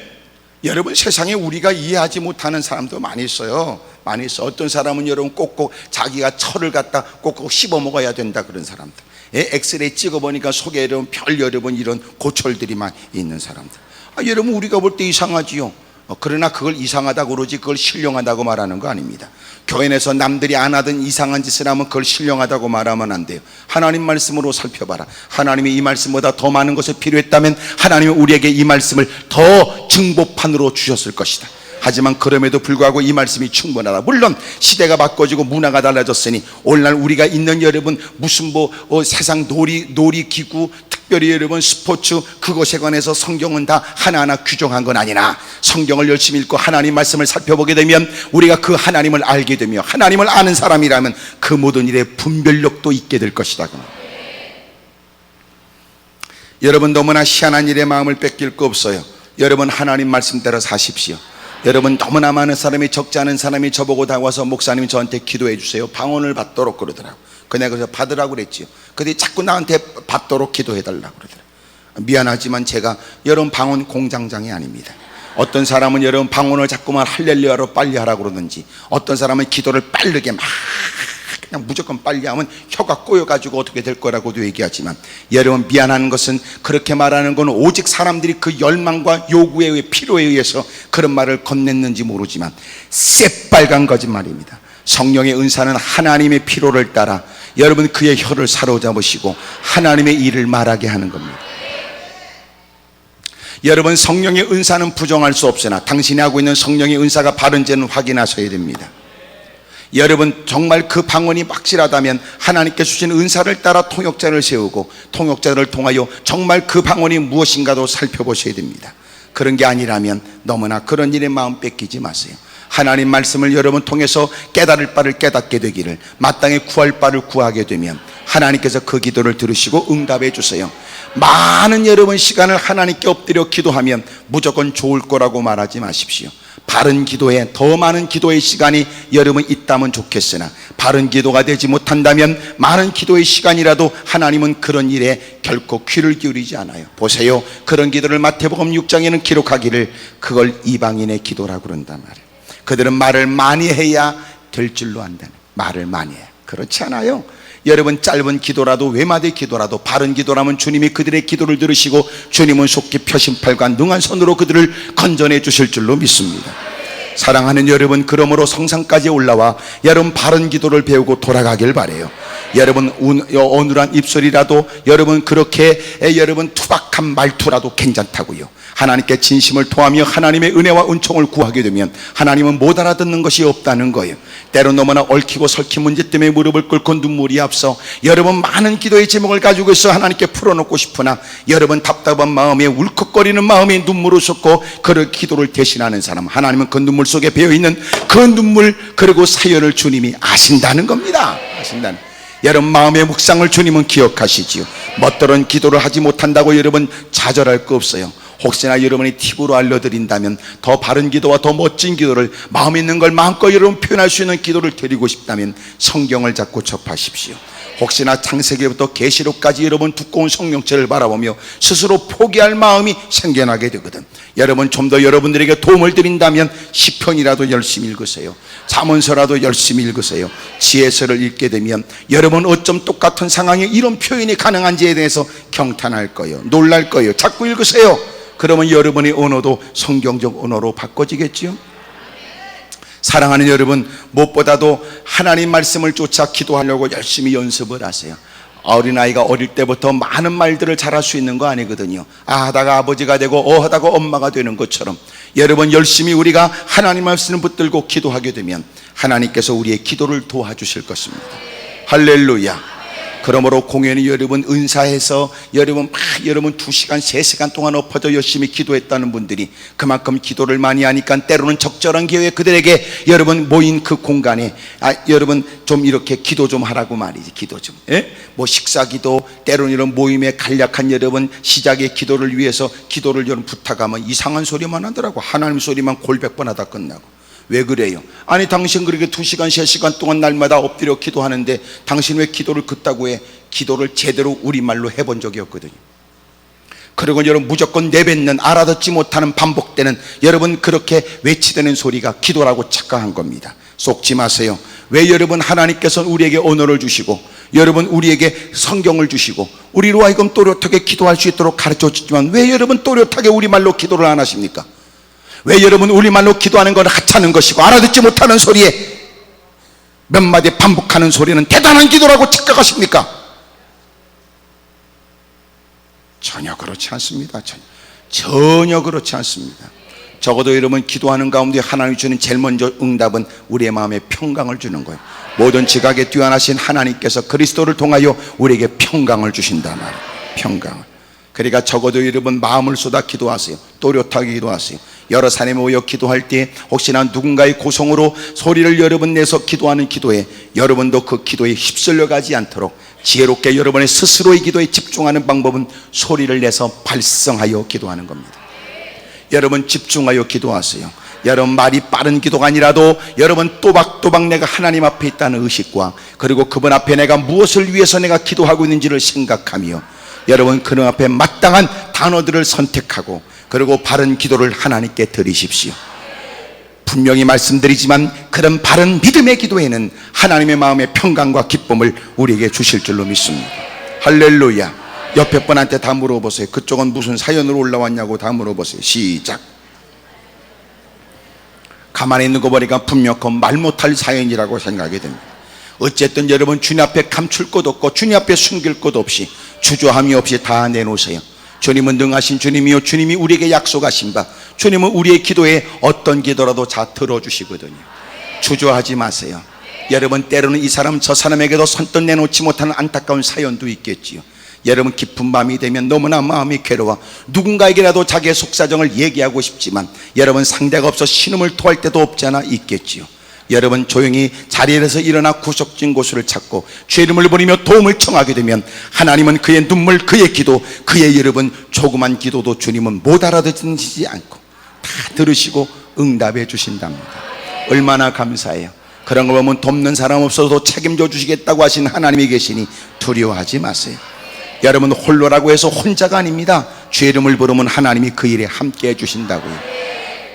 여러분 세상에 우리가 이해하지 못하는 사람도 많이 있어요. 많이 있어. 어떤 사람은 여러분 꼭꼭 자기가 철을 갖다 꼭꼭 씹어 먹어야 된다 그런 사람들. 예? 엑스레이 찍어보니까 속에 여러분 별 여러분 이런 고철들이 많이 있는 사람들. 여러분 우리가 볼 때 이상하지요. 그러나 그걸 이상하다고 그러지 그걸 신령하다고 말하는 거 아닙니다. 교회 내에서 남들이 안 하던 이상한 짓을 하면 그걸 신령하다고 말하면 안 돼요. 하나님 말씀으로 살펴봐라. 하나님이 이 말씀보다 더 많은 것이 필요했다면 하나님은 우리에게 이 말씀을 더 증보판으로 주셨을 것이다. 하지만 그럼에도 불구하고 이 말씀이 충분하다. 물론 시대가 바꿔지고 문화가 달라졌으니 오늘날 우리가 있는 여러분 무슨 세상 놀이기구, 특별히 여러분 스포츠, 그것에 관해서 성경은 다 하나하나 규정한 건 아니나 성경을 열심히 읽고 하나님 말씀을 살펴보게 되면 우리가 그 하나님을 알게 되며 하나님을 아는 사람이라면 그 모든 일에 분별력도 있게 될 것이다. 여러분 너무나 희한한 일에 마음을 뺏길 거 없어요. 여러분 하나님 말씀대로 사십시오. 여러분 너무나 많은 사람이, 적지 않은 사람이 저보고 다가와서 목사님이 저한테 기도해 주세요, 방언을 받도록 그러더라고. 내가 그래서 받으라고 그랬지요. 근데 자꾸 나한테 받도록 기도해 달라고 그러더라고. 미안하지만 제가 여러분 방언 공장장이 아닙니다. 어떤 사람은 여러분 방언을 자꾸만 할렐루야로 빨리 하라고 그러든지, 어떤 사람은 기도를 빠르게 막 그냥 무조건 빨리 하면 혀가 꼬여가지고 어떻게 될 거라고도 얘기하지만, 여러분 미안한 것은 그렇게 말하는 건 오직 사람들이 그 열망과 요구에 의해, 필요에 의해서 그런 말을 건넸는지 모르지만 새빨간 거짓말입니다. 성령의 은사는 하나님의 필요를 따라 여러분 그의 혀를 사로잡으시고 하나님의 일을 말하게 하는 겁니다. 여러분 성령의 은사는 부정할 수 없으나 당신이 하고 있는 성령의 은사가 바른지는 확인하셔야 됩니다. 여러분 정말 그 방언이 확실하다면 하나님께 주신 은사를 따라 통역자를 세우고 통역자를 통하여 정말 그 방언이 무엇인가도 살펴보셔야 됩니다. 그런 게 아니라면 너무나 그런 일에 마음 뺏기지 마세요. 하나님 말씀을 여러분 통해서 깨달을 바를 깨닫게 되기를, 마땅히 구할 바를 구하게 되면 하나님께서 그 기도를 들으시고 응답해 주세요. 많은 여러분 시간을 하나님께 엎드려 기도하면 무조건 좋을 거라고 말하지 마십시오. 바른 기도에, 더 많은 기도의 시간이 여러분 있다면 좋겠으나 바른 기도가 되지 못한다면 많은 기도의 시간이라도 하나님은 그런 일에 결코 귀를 기울이지 않아요. 보세요, 그런 기도를 마태복음 6장에는 기록하기를 그걸 이방인의 기도라고 그런단 말이에요. 그들은 말을 많이 해야 될 줄로 안다는, 말을 많이 해요. 그렇지 않아요. 여러분 짧은 기도라도, 외마디 기도라도 바른 기도라면 주님이 그들의 기도를 들으시고 주님은 속히 펴신팔과 능한 손으로 그들을 건져내 주실 줄로 믿습니다. 사랑하는 여러분, 그러므로 성상까지 올라와 여러분 바른 기도를 배우고 돌아가길 바래요. 여러분 어눌한 입술이라도, 여러분 그렇게 여러분 투박한 말투라도 괜찮다고요. 하나님께 진심을 통하며 하나님의 은혜와 은총을 구하게 되면 하나님은 못 알아듣는 것이 없다는 거예요. 때론 너무나 얽히고 설킨 문제 때문에 무릎을 꿇고 눈물이 앞서 여러분 많은 기도의 제목을 가지고 있어 하나님께 풀어놓고 싶으나 여러분 답답한 마음에, 울컥거리는 마음에 눈물을 쏟고 그 기도를 대신하는 사람, 하나님은 그 눈물 속에 배어있는 그 눈물, 그리고 사연을 주님이 아신다는 겁니다. 아신다는. 여러분 마음의 묵상을 주님은 기억하시지요. 멋들은 기도를 하지 못한다고 여러분 좌절할 거 없어요. 혹시나 여러분이 팁으로 알려드린다면 더 바른 기도와 더 멋진 기도를, 마음에 있는 걸 마음껏 여러분 표현할 수 있는 기도를 드리고 싶다면 성경을 잡고 접하십시오. 혹시나 창세기부터 계시록까지 여러분 두꺼운 성경책을 바라보며 스스로 포기할 마음이 생겨나게 되거든. 여러분 좀 더 여러분들에게 도움을 드린다면 시편이라도 열심히 읽으세요. 잠언서라도 열심히 읽으세요. 지혜서를 읽게 되면 여러분 어쩜 똑같은 상황에 이런 표현이 가능한지에 대해서 경탄할 거예요. 놀랄 거예요. 자꾸 읽으세요. 그러면 여러분의 언어도 성경적 언어로 바꿔지겠지요. 사랑하는 여러분, 무엇보다도 하나님 말씀을 쫓아 기도하려고 열심히 연습을 하세요. 어린아이가 어릴 때부터 많은 말들을 잘할 수 있는 거 아니거든요. 아 하다가 아버지가 되고 하다가 엄마가 되는 것처럼 여러분 열심히 우리가 하나님 말씀을 붙들고 기도하게 되면 하나님께서 우리의 기도를 도와주실 것입니다. 할렐루야. 그러므로 공연히 여러분 은사해서 여러분 2시간 3시간 동안 엎어져 열심히 기도했다는 분들이 그만큼 기도를 많이 하니까 때로는 적절한 기회에 그들에게 여러분 모인 그 공간에 여러분 좀 이렇게 기도 좀 하라고 말이지. 기도 좀, 뭐 식사기도, 때로는 이런 모임에 간략한 여러분 시작의 기도를 위해서 기도를 여러분 부탁하면 이상한 소리만 하더라고. 하나님 소리만 골백번 하다 끝나고. 왜 그래요? 아니 당신 그렇게 2시간 3시간 동안 날마다 엎드려 기도하는데 당신 왜 기도를 그따구 해? 기도를 제대로 우리말로 해본 적이 없거든요. 그리고 여러분 무조건 내뱉는, 알아듣지 못하는, 반복되는 여러분 그렇게 외치되는 소리가 기도라고 착각한 겁니다. 속지 마세요. 왜 여러분 하나님께서 우리에게 언어를 주시고 여러분 우리에게 성경을 주시고 우리로 하여금 또렷하게 기도할 수 있도록 가르쳐 주지만 왜 여러분 또렷하게 우리말로 기도를 안 하십니까? 왜 여러분 우리말로 기도하는 건 하찮은 것이고 알아듣지 못하는 소리에 몇 마디 반복하는 소리는 대단한 기도라고 착각하십니까? 전혀 그렇지 않습니다. 전혀 그렇지 않습니다. 적어도 여러분 기도하는 가운데 하나님이 주는 제일 먼저 응답은 우리의 마음에 평강을 주는 거예요. 모든 지각에 뛰어나신 하나님께서 그리스도를 통하여 우리에게 평강을 주신단 말이에요. 평강을. 그러니까 적어도 여러분 마음을 쏟아 기도하세요. 또렷하게 기도하세요. 여러 사람이 모여 기도할 때 혹시나 누군가의 고성으로 소리를 여러분 내서 기도하는 기도에 여러분도 그 기도에 휩쓸려 가지 않도록 지혜롭게 여러분의 스스로의 기도에 집중하는 방법은 소리를 내서 발성하여 기도하는 겁니다. 여러분 집중하여 기도하세요. 여러분 말이 빠른 기도가 아니라도 여러분 또박또박 내가 하나님 앞에 있다는 의식과 그리고 그분 앞에 내가 무엇을 위해서 내가 기도하고 있는지를 생각하며 여러분 그 앞에 마땅한 단어들을 선택하고 그리고 바른 기도를 하나님께 드리십시오. 분명히 말씀드리지만 그런 바른 믿음의 기도에는 하나님의 마음의 평강과 기쁨을 우리에게 주실 줄로 믿습니다. 할렐루야. 옆에 분한테 다 물어보세요. 그쪽은 무슨 사연으로 올라왔냐고 다 물어보세요. 시작. 가만히 있는 거 보니까 분명히 말 못할 사연이라고 생각이 됩니다. 어쨌든 여러분 주님 앞에 감출 것 없고 주님 앞에 숨길 것 없이 주저함이 없이 다 내놓으세요. 주님은 능하신 주님이요 주님이 우리에게 약속하신 바 주님은 우리의 기도에 어떤 기도라도 다 들어주시거든요. 주저하지 마세요. 여러분, 때로는 이 사람 저 사람에게도 손뜻 내놓지 못하는 안타까운 사연도 있겠지요. 여러분, 깊은 밤이 되면 너무나 마음이 괴로워 누군가에게라도 자기의 속사정을 얘기하고 싶지만 여러분, 상대가 없어 신음을 토할 때도 없지 않아 있겠지요. 여러분, 조용히 자리에서 일어나 구석진 곳을 찾고 죄 이름을 부르며 도움을 청하게 되면 하나님은 그의 눈물, 그의 기도, 그의 여러분 조그만 기도도 주님은 못 알아듣지 않고 다 들으시고 응답해 주신답니다. 얼마나 감사해요. 그런 거 보면 돕는 사람 없어도 책임져 주시겠다고 하신 하나님이 계시니 두려워하지 마세요. 여러분, 홀로라고 해서 혼자가 아닙니다. 죄 이름을 부르면 하나님이 그 일에 함께 해주신다고요.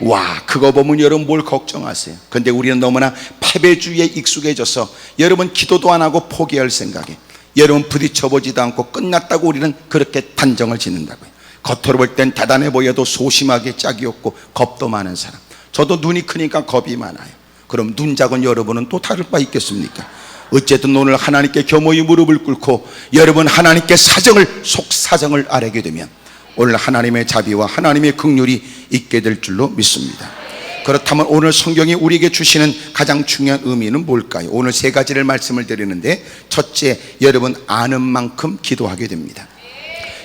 와, 그거 보면 여러분 뭘 걱정하세요. 근데 우리는 너무나 패배주의에 익숙해져서 여러분 기도도 안 하고 포기할 생각에 여러분 부딪혀보지도 않고 끝났다고 우리는 그렇게 단정을 짓는다고요. 겉으로 볼 땐 대단해 보여도 소심하게 짝이 없고 겁도 많은 사람. 저도 눈이 크니까 겁이 많아요. 그럼 눈 작은 여러분은 또 다를 바 있겠습니까? 어쨌든 오늘 하나님께 겸허히 무릎을 꿇고 여러분 하나님께 속사정을 아뢰게 되면 오늘 하나님의 자비와 하나님의 긍휼이 있게 될 줄로 믿습니다. 그렇다면 오늘 성경이 우리에게 주시는 가장 중요한 의미는 뭘까요? 오늘 세 가지를 말씀을 드리는데, 첫째, 여러분 아는 만큼 기도하게 됩니다.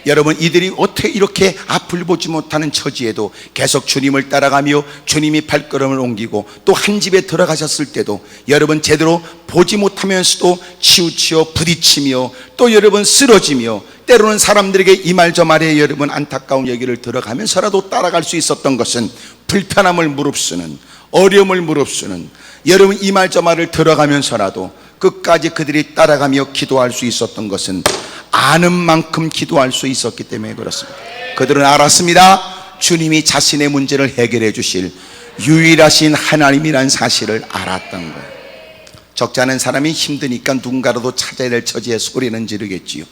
여러분, 이들이 어떻게 이렇게 앞을 보지 못하는 처지에도 계속 주님을 따라가며 주님이 발걸음을 옮기고 또 한 집에 들어가셨을 때도 여러분 제대로 보지 못하면서도 치우치어 부딪히며 또 여러분 쓰러지며 때로는 사람들에게 이 말 저 말에 여러분 안타까운 얘기를 들어가면서라도 따라갈 수 있었던 것은 불편함을 무릅쓰는, 어려움을 무릅쓰는, 여러분 이 말 저 말을 들어가면서라도 끝까지 그들이 따라가며 기도할 수 있었던 것은 아는 만큼 기도할 수 있었기 때문에 그렇습니다. 그들은 알았습니다. 주님이 자신의 문제를 해결해 주실 유일하신 하나님이란 사실을 알았던 거예요. 적지 않은 사람이 힘드니까 누군가라도 찾아야 될 처지에 소리는 지르겠지요.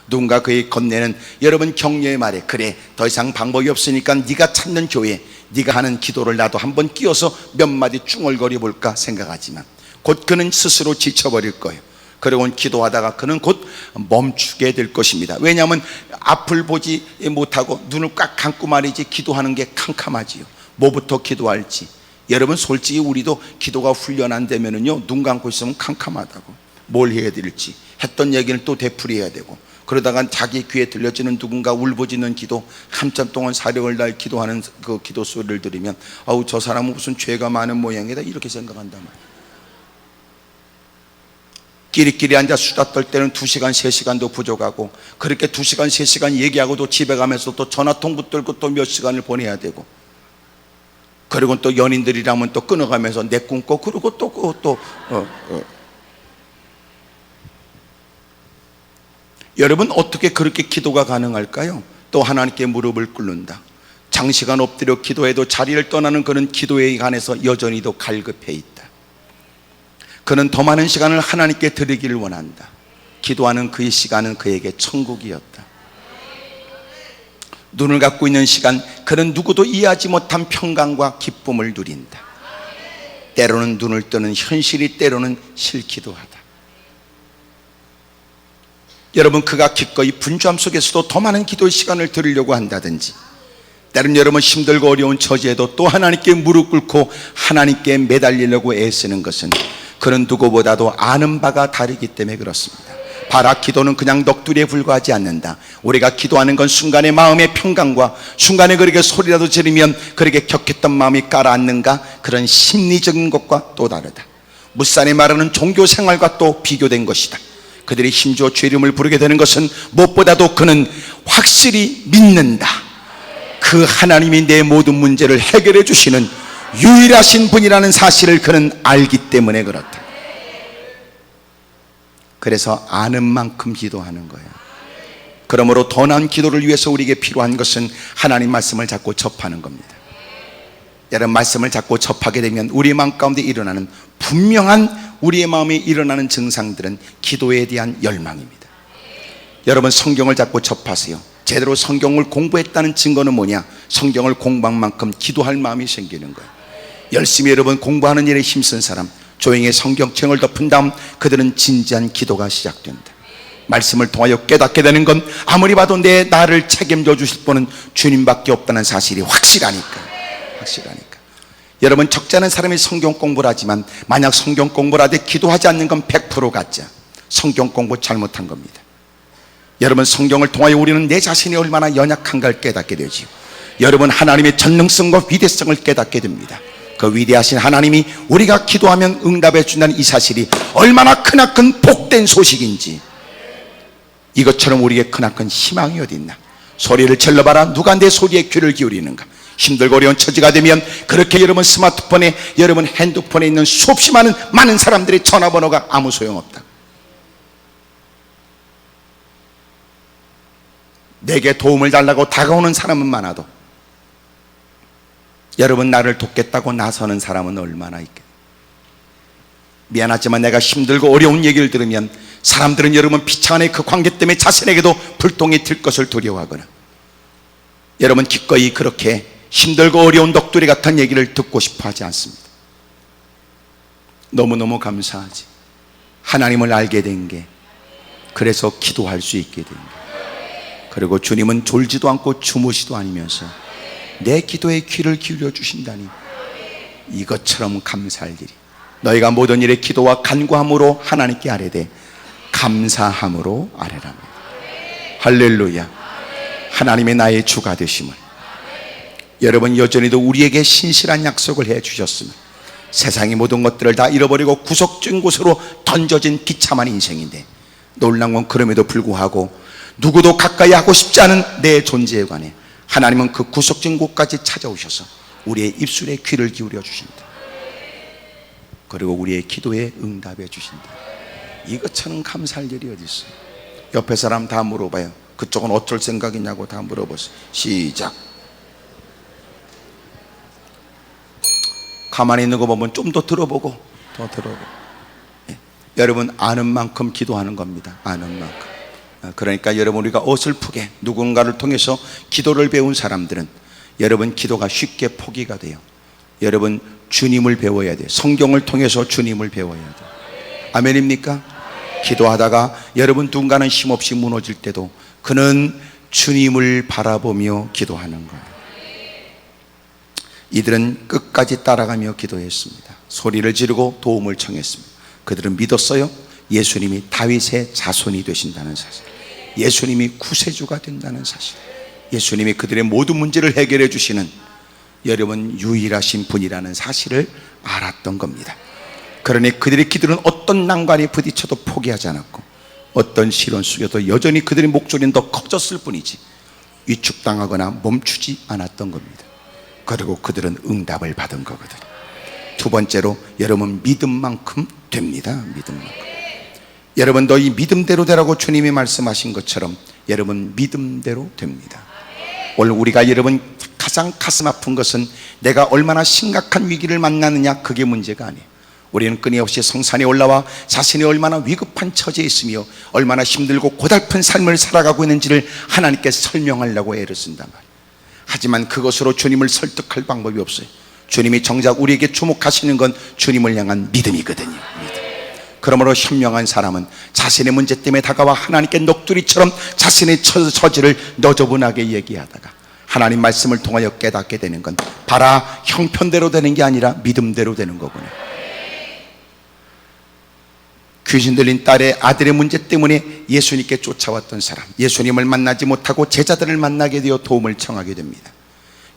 누군가 그의 건네는 여러분 격려의 말에, 그래 더 이상 방법이 없으니까 네가 찾는 교회, 네가 하는 기도를 나도 한번 끼워서 몇 마디 중얼거려 볼까 생각하지만 곧 그는 스스로 지쳐버릴 거예요. 그리고 기도하다가 그는 곧 멈추게 될 것입니다. 왜냐하면 앞을 보지 못하고 눈을 꽉 감고 말이지 기도하는 게 캄캄하지요. 뭐부터 기도할지. 여러분 솔직히 우리도 기도가 훈련 안 되면은요, 눈 감고 있으면 캄캄하다고. 뭘 해야 될지 했던 얘기를 또 되풀이해야 되고, 그러다가 자기 귀에 들려지는 누군가 울부짖는 기도, 한참 동안 사력을 다해 기도하는 그 기도 소리를 들으면 아우 저 사람은 무슨 죄가 많은 모양이다 이렇게 생각한단 말이에요. 끼리끼리 앉아 수다 떨 때는 2시간 3시간도 부족하고, 그렇게 2시간 3시간 얘기하고도 집에 가면서 또 전화통 붙들고 또 몇 시간을 보내야 되고, 그리고 또 연인들이라면 또 끊어가면서 내 꿈꿔 그러고 또 여러분 어떻게 그렇게 기도가 가능할까요? 또 하나님께 무릎을 꿇는다. 장시간 엎드려 기도해도 자리를 떠나는 그런 기도에 관해서 여전히도 갈급해 있다. 그는 더 많은 시간을 하나님께 드리기를 원한다. 기도하는 그의 시간은 그에게 천국이었다. 눈을 감고 있는 시간, 그는 누구도 이해하지 못한 평강과 기쁨을 누린다. 때로는 눈을 뜨는 현실이 때로는 싫기도 하다. 여러분, 그가 기꺼이 분주함 속에서도 더 많은 기도의 시간을 드리려고 한다든지, 때로는 여러분 힘들고 어려운 처지에도 또 하나님께 무릎 꿇고 하나님께 매달리려고 애쓰는 것은 그는 누구보다도 아는 바가 다르기 때문에 그렇습니다. 바라 기도는 그냥 넋두리에 불과하지 않는다. 우리가 기도하는 건 순간의 마음의 평강과 순간에 그렇게 소리라도 지르면 그렇게 격했던 마음이 가라앉는가, 그런 심리적인 것과 또 다르다. 무산이 말하는 종교생활과 또 비교된 것이다. 그들이 힘주어 죄 이름을 부르게 되는 것은 무엇보다도 그는 확실히 믿는다. 그 하나님이 내 모든 문제를 해결해 주시는 유일하신 분이라는 사실을 그는 알기 때문에 그렇다. 그래서 아는 만큼 기도하는 거예요. 그러므로 더 나은 기도를 위해서 우리에게 필요한 것은 하나님 말씀을 자꾸 접하는 겁니다. 여러분, 말씀을 자꾸 접하게 되면 우리 마음 가운데 일어나는 분명한 우리의 마음에 일어나는 증상들은 기도에 대한 열망입니다. 여러분, 성경을 자꾸 접하세요. 제대로 성경을 공부했다는 증거는 뭐냐? 성경을 공부한 만큼 기도할 마음이 생기는 거예요. 열심히 여러분 공부하는 일에 힘쓴 사람, 조용히 성경책을 덮은 다음 그들은 진지한 기도가 시작된다. 말씀을 통하여 깨닫게 되는 건 아무리 봐도 내 나를 책임져 주실 분은 주님밖에 없다는 사실이 확실하니까. 여러분, 적지 않은 사람이 성경 공부를 하지만 만약 성경 공부를 하되 기도하지 않는 건 100% 가짜. 성경 공부 잘못한 겁니다. 여러분, 성경을 통하여 우리는 내 자신이 얼마나 연약한가를 깨닫게 되지요. 여러분, 하나님의 전능성과 위대성을 깨닫게 됩니다. 그 위대하신 하나님이 우리가 기도하면 응답해 준다는 이 사실이 얼마나 크나큰 복된 소식인지, 이것처럼 우리에게 크나큰 희망이 어디 있나. 소리를 질러봐라. 누가 내 소리에 귀를 기울이는가. 힘들고 어려운 처지가 되면 그렇게 여러분 스마트폰에, 여러분 핸드폰에 있는 수없이 많은 사람들의 전화번호가 아무 소용없다. 내게 도움을 달라고 다가오는 사람은 많아도 여러분, 나를 돕겠다고 나서는 사람은 얼마나 있겠. 미안하지만 내가 힘들고 어려운 얘기를 들으면 사람들은 여러분 비참한 그 관계 때문에 자신에게도 불똥이 튈 것을 두려워하거나, 여러분 기꺼이 그렇게 힘들고 어려운 넋두리 같은 얘기를 듣고 싶어 하지 않습니다. 너무너무 감사하지. 하나님을 알게 된 게, 그래서 기도할 수 있게 된 게. 그리고 주님은 졸지도 않고 주무시도 않으면서 내 기도에 귀를 기울여 주신다니, 이것처럼 감사할 일이. 너희가 모든 일에 기도와 간구함으로 하나님께 아뢰되 감사함으로 아뢰랍니다. 할렐루야. 하나님의 나의 주가 되심을, 여러분 여전히도 우리에게 신실한 약속을 해 주셨으면 세상의 모든 것들을 다 잃어버리고 구석진 곳으로 던져진 비참한 인생인데, 놀라운 건 그럼에도 불구하고 누구도 가까이 하고 싶지 않은 내 존재에 관해 하나님은 그 구석진 곳까지 찾아오셔서 우리의 입술에 귀를 기울여 주신다. 그리고 우리의 기도에 응답해 주신다. 이것처럼 감사할 일이 어디 있어. 옆에 사람 다 물어봐요. 그쪽은 어쩔 생각이냐고 다 물어보세요. 시작. 가만히 있는 거 보면 좀 더 들어보고, 더 들어보고. 여러분, 아는 만큼 기도하는 겁니다. 아는 만큼. 그러니까 여러분, 우리가 어설프게 누군가를 통해서 기도를 배운 사람들은 여러분 기도가 쉽게 포기가 돼요. 여러분, 주님을 배워야 돼요. 성경을 통해서 주님을 배워야 돼요. 아멘입니까? 기도하다가 여러분 누군가는 힘없이 무너질 때도 그는 주님을 바라보며 기도하는 거예요. 이들은 끝까지 따라가며 기도했습니다. 소리를 지르고 도움을 청했습니다. 그들은 믿었어요. 예수님이 다윗의 자손이 되신다는 사실, 예수님이 구세주가 된다는 사실, 예수님이 그들의 모든 문제를 해결해 주시는 여러분 유일하신 분이라는 사실을 알았던 겁니다. 그러니 그들의 기도는 어떤 난관에 부딪혀도 포기하지 않았고, 어떤 시련 속에도 여전히 그들의 목소리는 더 커졌을 뿐이지 위축당하거나 멈추지 않았던 겁니다. 그리고 그들은 응답을 받은 거거든요. 두 번째로, 여러분 믿음만큼 됩니다. 믿음만큼. 여러분, 너희 믿음대로 되라고 주님이 말씀하신 것처럼 여러분 믿음대로 됩니다. 오늘 우리가 여러분 가장 가슴 아픈 것은 내가 얼마나 심각한 위기를 만나느냐, 그게 문제가 아니에요. 우리는 끊임없이 성산에 올라와 자신이 얼마나 위급한 처지에 있으며 얼마나 힘들고 고달픈 삶을 살아가고 있는지를 하나님께 설명하려고 애를 쓴단 말이에요. 하지만 그것으로 주님을 설득할 방법이 없어요. 주님이 정작 우리에게 주목하시는 건 주님을 향한 믿음이거든요. 믿음. 그러므로 현명한 사람은 자신의 문제 때문에 다가와 하나님께 넋두리처럼 자신의 처지를 너저분하게 얘기하다가 하나님 말씀을 통하여 깨닫게 되는 건, 봐라, 형편대로 되는 게 아니라 믿음대로 되는 거구나. 귀신 들린 딸의 아들의 문제 때문에 예수님께 쫓아왔던 사람, 예수님을 만나지 못하고 제자들을 만나게 되어 도움을 청하게 됩니다.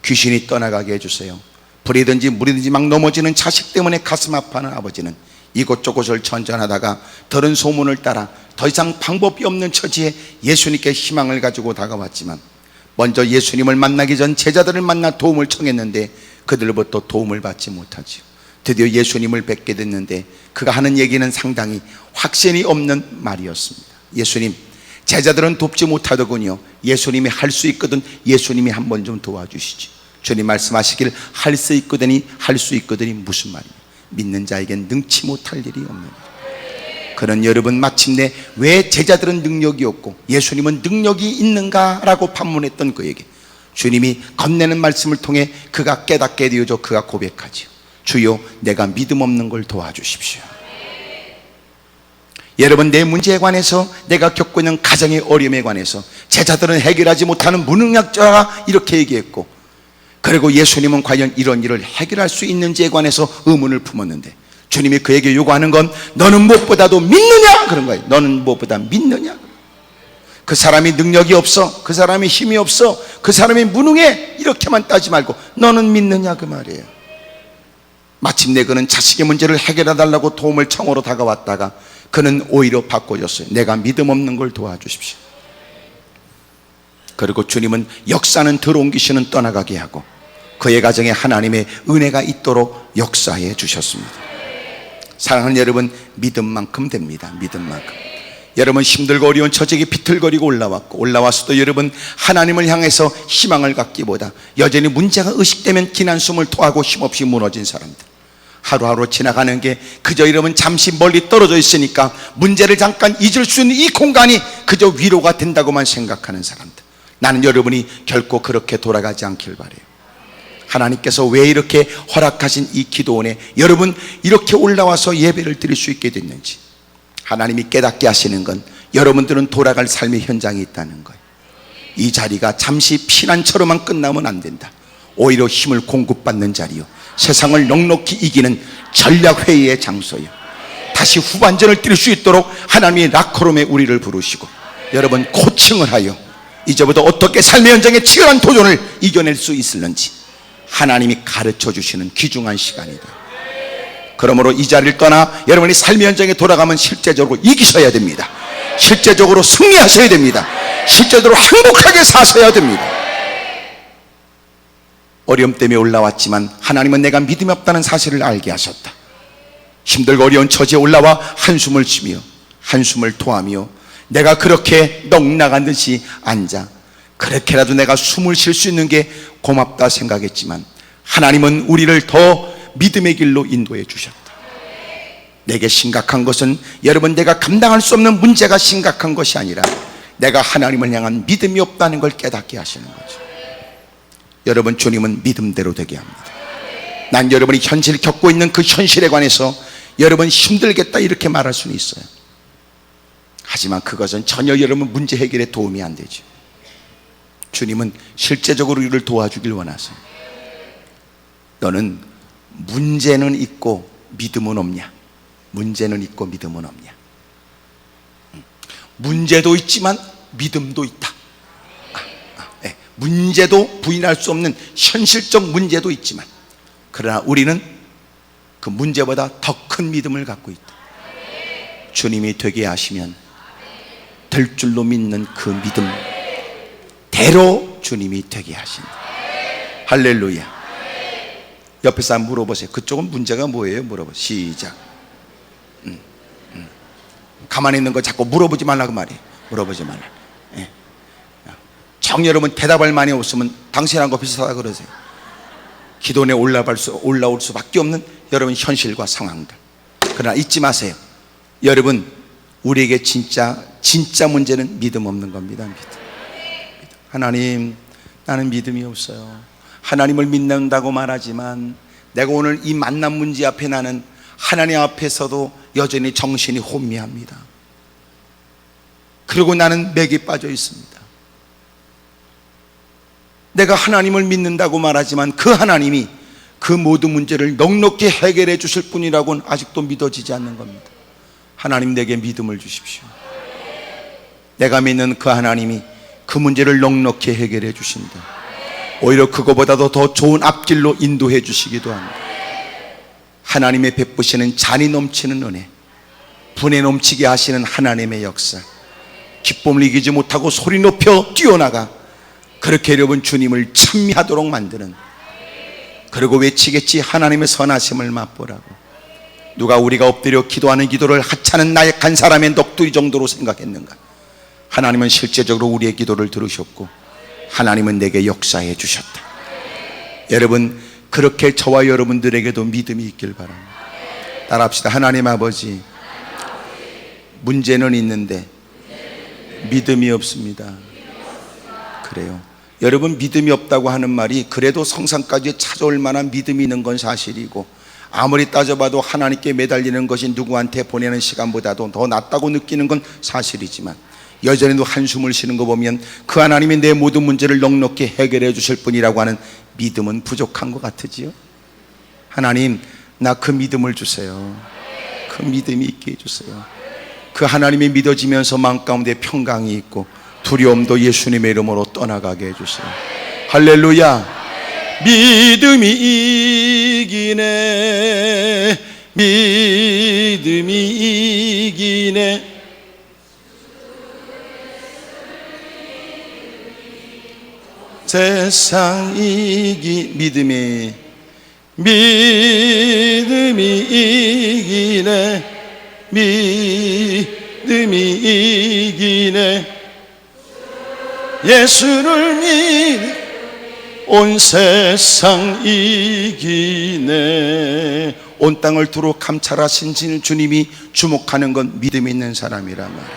귀신이 떠나가게 해주세요. 불이든지 물이든지 막 넘어지는 자식 때문에 가슴 아파하는 아버지는 이곳저곳을 전전하다가 들은 소문을 따라 더 이상 방법이 없는 처지에 예수님께 희망을 가지고 다가왔지만, 먼저 예수님을 만나기 전 제자들을 만나 도움을 청했는데 그들로부터 도움을 받지 못하지요. 드디어 예수님을 뵙게 됐는데 그가 하는 얘기는 상당히 확신이 없는 말이었습니다. 예수님, 제자들은 돕지 못하더군요. 예수님이 할 수 있거든 예수님이 한번 좀 도와주시지. 주님 말씀하시길 할 수 있거든이, 할 수 있거든이 무슨 말이에요? 믿는 자에겐 능치 못할 일이 없는 일. 그런 여러분, 마침내 왜 제자들은 능력이 없고 예수님은 능력이 있는가라고 반문했던 그에게 주님이 건네는 말씀을 통해 그가 깨닫게 되어져 그가 고백하지요. 주여, 내가 믿음 없는 걸 도와주십시오. 여러분, 내 문제에 관해서, 내가 겪고 있는 가정의 어려움에 관해서 제자들은 해결하지 못하는 무능력자가 이렇게 얘기했고, 그리고 예수님은 과연 이런 일을 해결할 수 있는지에 관해서 의문을 품었는데, 주님이 그에게 요구하는 건 너는 무엇보다도 믿느냐? 그런 거예요. 너는 무엇보다 믿느냐? 그 사람이 능력이 없어, 그 사람이 힘이 없어, 그 사람이 무능해, 이렇게만 따지 말고 너는 믿느냐, 그 말이에요. 마침내 그는 자식의 문제를 해결해 달라고 도움을 청하러 다가왔다가 그는 오히려 바꿔줬어요. 내가 믿음 없는 걸 도와주십시오. 그리고 주님은 역사는 들어옮기시는 떠나가게 하고 그의 가정에 하나님의 은혜가 있도록 역사해 주셨습니다. 사랑하는 여러분, 믿음만큼 됩니다. 믿음만큼. 여러분, 힘들고 어려운 처지에 비틀거리고 올라왔어도 여러분 하나님을 향해서 희망을 갖기보다 여전히 문제가 의식되면 기난 숨을 토하고 힘없이 무너진 사람들, 하루하루 지나가는 게 그저 여러분 잠시 멀리 떨어져 있으니까 문제를 잠깐 잊을 수 있는 이 공간이 그저 위로가 된다고만 생각하는 사람들, 나는 여러분이 결코 그렇게 돌아가지 않길 바라요. 하나님께서 왜 이렇게 허락하신 이 기도원에 여러분 이렇게 올라와서 예배를 드릴 수 있게 됐는지 하나님이 깨닫게 하시는 건 여러분들은 돌아갈 삶의 현장이 있다는 거예요. 이 자리가 잠시 피난처로만 끝나면 안 된다. 오히려 힘을 공급받는 자리요, 세상을 넉넉히 이기는 전략회의의 장소요, 다시 후반전을 뛸 수 있도록 하나님이 라커룸에 우리를 부르시고 여러분 코칭을 하여 이제부터 어떻게 삶의 현장에 치열한 도전을 이겨낼 수 있을는지 하나님이 가르쳐 주시는 귀중한 시간이다. 그러므로 이 자리를 떠나 여러분이 삶의 현장에 돌아가면 실제적으로 이기셔야 됩니다. 실제적으로 승리하셔야 됩니다. 실제적으로 행복하게 사셔야 됩니다. 어려움 때문에 올라왔지만 하나님은 내가 믿음이 없다는 사실을 알게 하셨다. 힘들고 어려운 처지에 올라와 한숨을 쉬며 한숨을 토하며 내가 그렇게 넉나간 듯이 앉아 그렇게라도 내가 숨을 쉴 수 있는 게 고맙다 생각했지만 하나님은 우리를 더 믿음의 길로 인도해 주셨다. 내게 심각한 것은 여러분 내가 감당할 수 없는 문제가 심각한 것이 아니라 내가 하나님을 향한 믿음이 없다는 걸 깨닫게 하시는 거죠. 여러분, 주님은 믿음대로 되게 합니다. 난 여러분이 현실 겪고 있는 그 현실에 관해서 여러분 힘들겠다 이렇게 말할 수는 있어요. 하지만 그것은 전혀 여러분 문제 해결에 도움이 안 되죠. 주님은 실제적으로 우리를 도와주길 원하세요. 너는 문제는 있고 믿음은 없냐? 문제는 있고 믿음은 없냐? 문제도 있지만 믿음도 있다. 문제도 부인할 수 없는 현실적 문제도 있지만 그러나 우리는 그 문제보다 더 큰 믿음을 갖고 있다. 주님이 되게 하시면 될 줄로 믿는 그 믿음 대로 주님이 되게 하신다. 할렐루야. 옆에 사람 물어보세요. 그쪽은 문제가 뭐예요? 물어보세요. 시작. 가만히 있는 거 자꾸 물어보지 말라고 말이에요. 물어보지 말라. 예. 정 여러분 대답할 만이 없으면 당신하고 비슷하다 그러세요. 기도원에 올라올 수밖에 없는 여러분 현실과 상황들. 그러나 잊지 마세요. 여러분, 우리에게 진짜 문제는 믿음 없는 겁니다. 믿음. 하나님, 나는 믿음이 없어요. 하나님을 믿는다고 말하지만 내가 오늘 이 만난 문제 앞에 나는 하나님 앞에서도 여전히 정신이 혼미합니다. 그리고 나는 맥이 빠져 있습니다. 내가 하나님을 믿는다고 말하지만 그 하나님이 그 모든 문제를 넉넉히 해결해 주실 분이라고는 아직도 믿어지지 않는 겁니다. 하나님, 내게 믿음을 주십시오. 내가 믿는 그 하나님이 그 문제를 넉넉히 해결해 주신다. 오히려 그거보다도 더 좋은 앞길로 인도해 주시기도 합니다. 하나님의 베푸시는 잔이 넘치는 은혜, 분에 넘치게 하시는 하나님의 역사, 기쁨을 이기지 못하고 소리 높여 뛰어나가 그렇게 여러분 주님을 찬미하도록 만드는, 그리고 외치겠지. 하나님의 선하심을 맛보라고. 누가 우리가 엎드려 기도하는 기도를 하찮은 나약한 사람의 넋두리 정도로 생각했는가? 하나님은 실제적으로 우리의 기도를 들으셨고 하나님은 내게 역사해 주셨다. 여러분, 그렇게 저와 여러분들에게도 믿음이 있길 바랍니다. 따라합시다. 하나님 아버지, 문제는 있는데 믿음이 없습니다. 그래요. 여러분, 믿음이 없다고 하는 말이 그래도 성상까지 찾아올 만한 믿음이 있는 건 사실이고, 아무리 따져봐도 하나님께 매달리는 것이 누구한테 보내는 시간보다도 더 낫다고 느끼는 건 사실이지만, 여전히도 한숨을 쉬는 거 보면 그 하나님이 내 모든 문제를 넉넉히 해결해 주실 분이라고 하는 믿음은 부족한 것 같으지요. 하나님, 나 그 믿음을 주세요. 그 믿음이 있게 해주세요. 그 하나님이 믿어지면서 마음 가운데 평강이 있고 두려움도 예수님의 이름으로 떠나가게 해주세요. 할렐루야. 믿음이 이기네, 믿음이 이기네. 세상 믿음이 이기네, 믿음이 이기네. 예수를 믿 온 세상 이기네. 온 땅을 두루 감찰하신 주님이 주목하는 건 믿음 있는 사람이란 말이에요.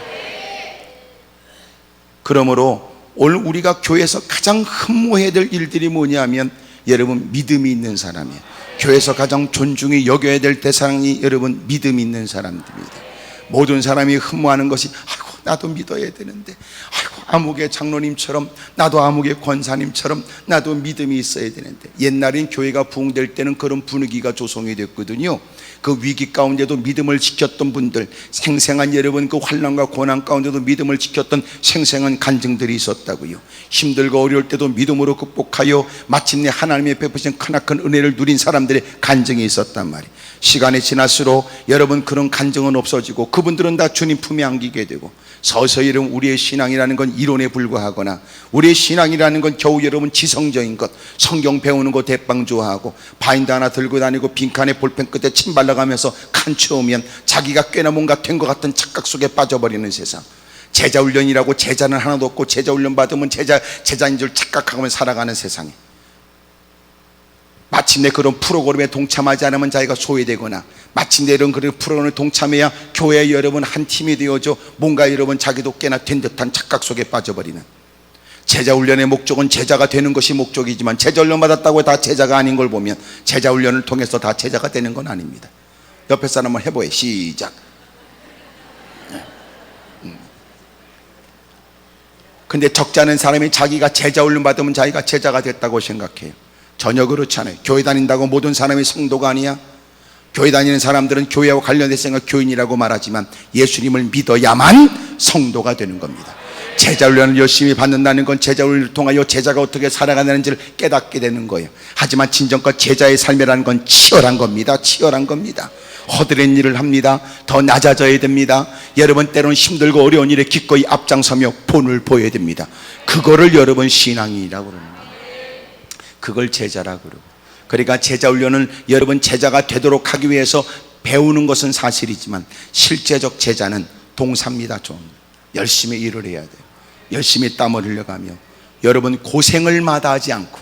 그러므로 오늘 우리가 교회에서 가장 흠모해야 될 일들이 뭐냐면 여러분, 믿음이 있는 사람이에요. 교회에서 가장 존중히 여겨야 될 대상이 여러분, 믿음 있는 사람들입니다. 모든 사람이 흠모하는 것이 아이고 나도 믿어야 되는데, 아이고 아무개 장로님처럼, 나도 아무개 권사님처럼 나도 믿음이 있어야 되는데. 옛날엔 교회가 부흥될 때는 그런 분위기가 조성이 됐거든요. 그 위기 가운데도 믿음을 지켰던 분들, 생생한 여러분 그 환난과 고난 가운데도 믿음을 지켰던 생생한 간증들이 있었다고요. 힘들고 어려울 때도 믿음으로 극복하여 마침내 하나님의 베푸신 크나큰 은혜를 누린 사람들의 간증이 있었단 말이에요. 시간이 지날수록 여러분 그런 간증은 없어지고 그분들은 다 주님 품에 안기게 되고, 서서히 여러분 우리의 신앙이라는 건 이론에 불과하거나 우리의 신앙이라는 건 겨우 여러분 지성적인 것, 성경 배우는 거 대빵 좋아하고 바인드 하나 들고 다니고 빈칸에 볼펜 끝에 침 발라가면서 칸 채우면 자기가 꽤나 뭔가 된 것 같은 착각 속에 빠져버리는 세상. 제자훈련이라고 제자는 하나도 없고 제자훈련 받으면 제자인 줄 착각하고 살아가는 세상에 마침내 그런 프로그램에 동참하지 않으면 자기가 소외되거나, 마침내 이런 그런 프로그램에 동참해야 교회 여러분 한 팀이 되어져 뭔가 여러분 자기도 꽤나 된 듯한 착각 속에 빠져버리는. 제자훈련의 목적은 제자가 되는 것이 목적이지만 제자훈련 받았다고 다 제자가 아닌 걸 보면 제자훈련을 통해서 다 제자가 되는 건 아닙니다. 옆에 사람 한번 해보여. 시작. 근데 적지 않은 사람이 자기가 제자훈련 받으면 자기가 제자가 됐다고 생각해요. 전혀 그렇지 않아요. 교회 다닌다고 모든 사람이 성도가 아니야. 교회 다니는 사람들은 교회와 관련해서 교인이라고 말하지만 예수님을 믿어야만 성도가 되는 겁니다. 제자훈련을 열심히 받는다는 건 제자훈련을 통하여 제자가 어떻게 살아가는지를 깨닫게 되는 거예요. 하지만 진정과 제자의 삶이라는 건 치열한 겁니다. 치열한 겁니다. 허드렛 일을 합니다. 더 낮아져야 됩니다. 여러분 때로는 힘들고 어려운 일에 기꺼이 앞장서며 본을 보여야 됩니다. 그거를 여러분 신앙이라고 그러는 거예요. 그걸 제자라고 그러고. 그러니까 제자훈련을 여러분 제자가 되도록 하기 위해서 배우는 것은 사실이지만 실제적 제자는 동사입니다. 좀 열심히 일을 해야 돼요. 열심히 땀을 흘려가며 여러분 고생을 마다하지 않고,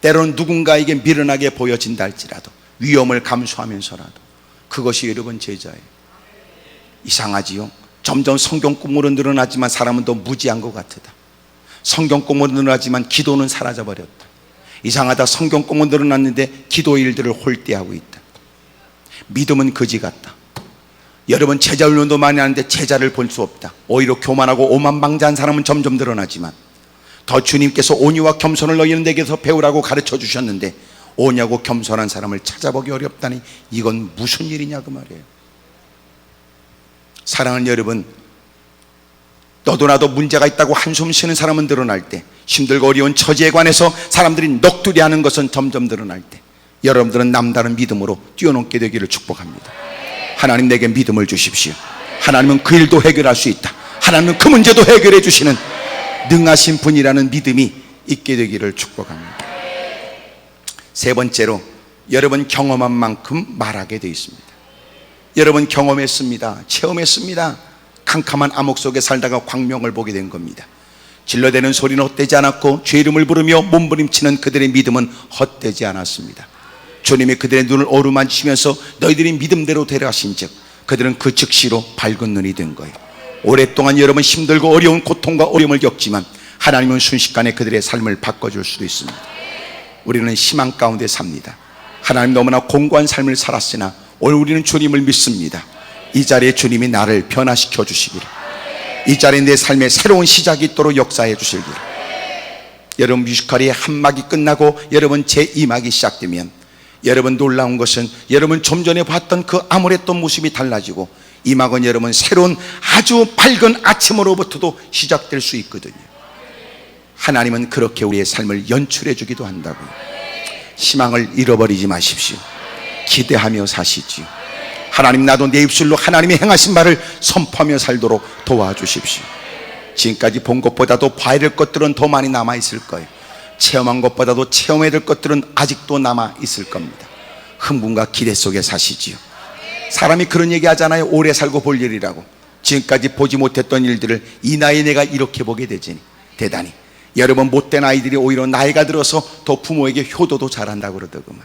때로는 누군가에게 미련하게 보여진다 할지라도 위험을 감수하면서라도, 그것이 여러분 제자예요. 이상하지요? 점점 성경 공부는 늘어나지만 사람은 더 무지한 것 같다. 성경 공부는 늘어나지만 기도는 사라져버렸다. 이상하다. 성경 공부는 늘어났는데 기도 일들을 홀대하고 있다. 믿음은 거지 같다. 여러분 제자훈련도 많이 하는데 제자를 볼 수 없다. 오히려 교만하고 오만방자한 사람은 점점 늘어나지만, 더 주님께서 온유와 겸손을 너희는 내게서 배우라고 가르쳐 주셨는데 오냐고 겸손한 사람을 찾아보기 어렵다니 이건 무슨 일이냐 그 말이에요. 사랑하는 여러분, 너도 나도 문제가 있다고 한숨 쉬는 사람은 늘어날 때, 힘들고 어려운 처지에 관해서 사람들이 넋두리하는 것은 점점 늘어날 때, 여러분들은 남다른 믿음으로 뛰어넘게 되기를 축복합니다. 하나님 내게 믿음을 주십시오. 하나님은 그 일도 해결할 수 있다. 하나님은 그 문제도 해결해 주시는 능하신 분이라는 믿음이 있게 되기를 축복합니다. 세 번째로, 여러분 경험한 만큼 말하게 되어 있습니다. 여러분 경험했습니다. 체험했습니다. 캄캄한 암흑 속에 살다가 광명을 보게 된 겁니다. 질러대는 소리는 헛되지 않았고 죄 이름을 부르며 몸부림치는 그들의 믿음은 헛되지 않았습니다. 주님이 그들의 눈을 어루만지면서 너희들이 믿음대로 데려가신 즉 그들은 그 즉시로 밝은 눈이 된 거예요. 오랫동안 여러분 힘들고 어려운 고통과 어려움을 겪지만 하나님은 순식간에 그들의 삶을 바꿔줄 수도 있습니다. 우리는 희망 가운데 삽니다. 하나님 너무나 공고한 삶을 살았으나 오늘 우리는 주님을 믿습니다. 이 자리에 주님이 나를 변화시켜 주시기를, 이 자리에 내 삶의 새로운 시작이 있도록 역사해 주실 길. 여러분 뮤지컬이 한 막이 끝나고 여러분 제2막이 시작되면 여러분 놀라운 것은 여러분 좀 전에 봤던 그 암울했던 모습이 달라지고 이 막은 여러분 새로운 아주 밝은 아침으로부터도 시작될 수 있거든요. 하나님은 그렇게 우리의 삶을 연출해 주기도 한다고요. 희망을 잃어버리지 마십시오. 기대하며 사시지요. 하나님, 나도 내 입술로 하나님이 행하신 말을 선포하며 살도록 도와주십시오. 지금까지 본 것보다도 봐야 될 것들은 더 많이 남아있을 거예요. 체험한 것보다도 체험해야 될 것들은 아직도 남아있을 겁니다. 흥분과 기대 속에 사시지요. 사람이 그런 얘기 하잖아요. 오래 살고 볼 일이라고. 지금까지 보지 못했던 일들을 이 나이에 내가 이렇게 보게 되지니 대단히 여러분 못된 아이들이 오히려 나이가 들어서 더 부모에게 효도도 잘한다고 그러더구만.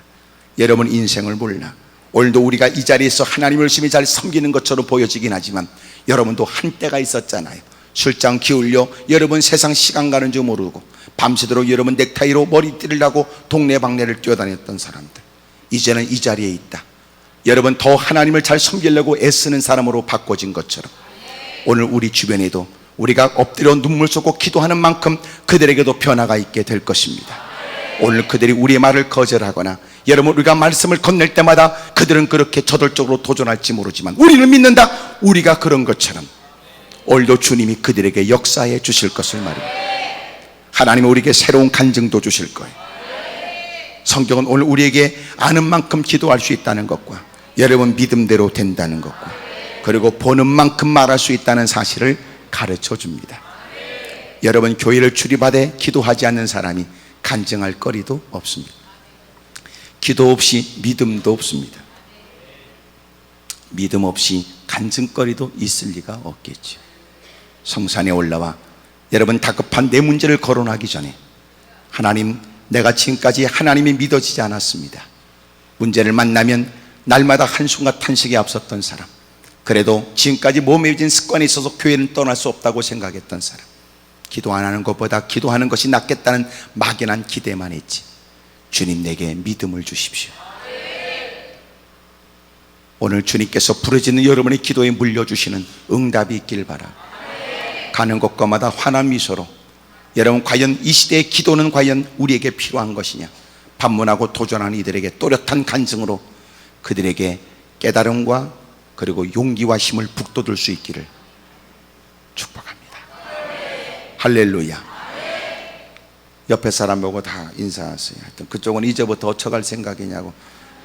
여러분 인생을 몰라. 오늘도 우리가 이 자리에서 하나님을 열심히 잘 섬기는 것처럼 보여지긴 하지만 여러분도 한때가 있었잖아요. 술장 기울여 여러분 세상 시간 가는 줄 모르고 밤새도록 여러분 넥타이로 머리띠를 하고 동네방네를 뛰어다녔던 사람들, 이제는 이 자리에 있다. 여러분 더 하나님을 잘 섬기려고 애쓰는 사람으로 바꿔진 것처럼 오늘 우리 주변에도 우리가 엎드려 눈물 쏟고 기도하는 만큼 그들에게도 변화가 있게 될 것입니다. 오늘 그들이 우리의 말을 거절하거나 여러분 우리가 말씀을 건넬 때마다 그들은 그렇게 저돌적으로 도전할지 모르지만 우리는 믿는다. 우리가 그런 것처럼 오늘도 주님이 그들에게 역사해 주실 것을 말입니다. 하나님은 우리에게 새로운 간증도 주실 거예요. 성경은 오늘 우리에게 아는 만큼 기도할 수 있다는 것과 여러분 믿음대로 된다는 것과 그리고 보는 만큼 말할 수 있다는 사실을 가르쳐 줍니다. 여러분 교회를 출입하되 기도하지 않는 사람이 간증할 거리도 없습니다. 기도 없이 믿음도 없습니다. 믿음 없이 간증거리도 있을 리가 없겠죠. 성산에 올라와 여러분 다급한 내 문제를 거론하기 전에 하나님, 내가 지금까지 하나님이 믿어지지 않았습니다. 문제를 만나면 날마다 한숨과 탄식에 앞섰던 사람, 그래도 지금까지 몸에 진 습관이 있어서 교회는 떠날 수 없다고 생각했던 사람, 기도 안 하는 것보다 기도하는 것이 낫겠다는 막연한 기대만 했지. 주님, 내게 믿음을 주십시오. 오늘 주님께서 부르짖는 여러분의 기도에 물려주시는 응답이 있길 바라고, 가는 곳마다 환한 미소로 여러분 과연 이 시대의 기도는 과연 우리에게 필요한 것이냐 반문하고 도전하는 이들에게 또렷한 간증으로 그들에게 깨달음과 그리고 용기와 힘을 북돋을 수 있기를 축복합니다. 할렐루야. 옆에 사람 보고 다 인사하세요. 하여튼 그쪽은 이제부터 어쩌갈 생각이냐고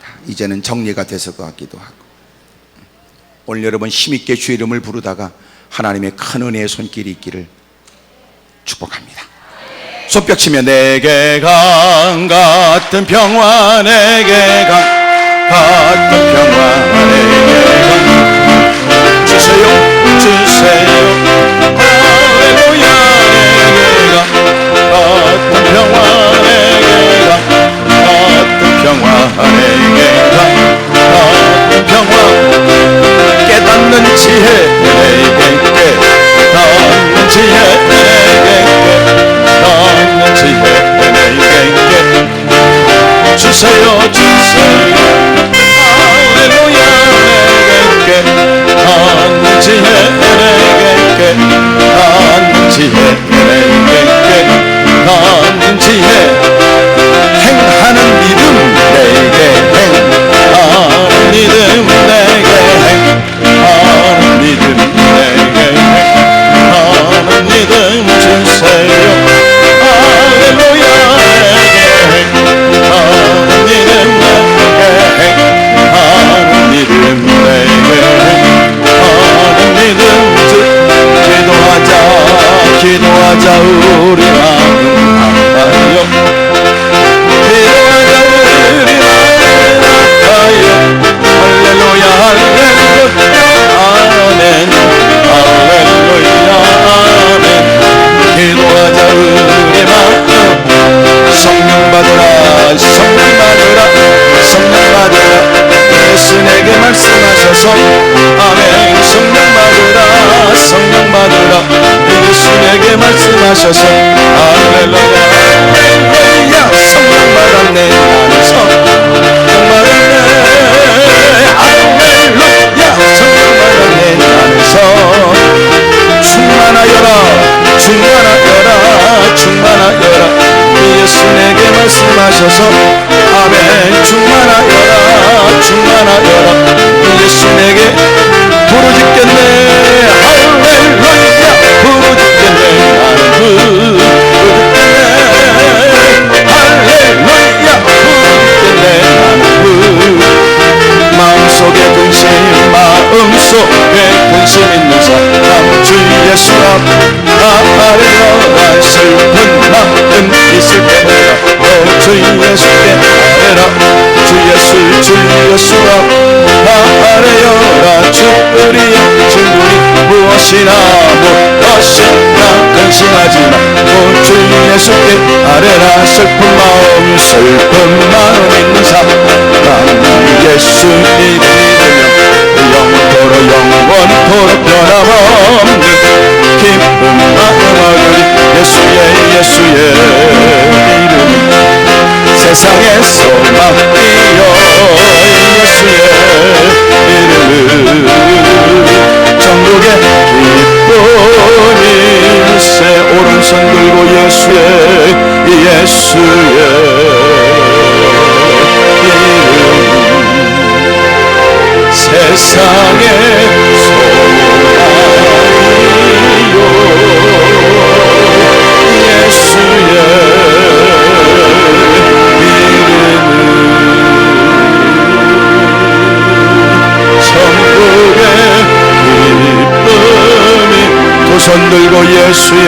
다 이제는 정리가 돼서 것 같기도 하고, 오늘 여러분 힘있게 주의 이름을 부르다가 하나님의 큰 은혜의 손길이 있기를 축복합니다. 손뼉 치며 내게 강 같은 평화, 내게 강 같은 평화, 내게 강 주세요, 주세요. 할렐루야. 내게 강 같은 평화, 내게 강 같은 평화, 내게 강 같은 평화. 깨닫는 지혜 내게 깨닫는 지혜 내게 깨닫는 지혜 내게 주세요, 주세요. 할렐루야. 내게 깨닫는 지혜 내게 깨닫는 지혜 내게 깨닫는 지혜. 행하는 믿음 내게 행하는 믿음 내게 행하는 믿음 내게 행하는 믿음 주세요. 할렐루야. 내게 행하는 믿음 내게 행하는 믿음 내게 행하는 믿음 기도하자, 기도하자. 우리 나아가요. 할렐루야, 할렐루야, 아멘. 할렐루야, 아멘. 기도하자. 우리 마음 성령 받으라, 성령 받으라, 성령 받으라. 예수 내게 말씀하셔서 아멘. 성령 받으라, 성령 받으라. 예수 내게 말씀하셔서 할렐루야, 할렐루야. 성령 받았네. 나는 성령 받았네. 할렐루야. 성령 받았네. 나는 성령 충만하여라 충만하여라 예수 내게 말씀하셔서 아멘 충만하여라 충만하여라 예수 내게 부르짖겠네 할렐루야 부르짖겠네 나는 부르짖겠네 할렐루야 부르짖겠네 나는 마음속에 근심 마음속에 근심 있는 사람 주 예수 앞 아뢰어라 슬픈 마음 있을 때마다 주 예수께 아뢰라 주 예수 앞 아뢰어라 주 우리의 질문이 무엇이나 근심하지마 주 예수께 아뢰라 슬픈 마음 있는 사람 예수 믿으면 영원토록 변함없는 기쁜 마음 얻으리 예수의 이름 세상의 소망이여 예수의 이름 전국의 기쁜 일세 오른손 들고 예수의 세상의 소망이요 예수의 이름은 천국의 기쁨이 두 손 들고 예수의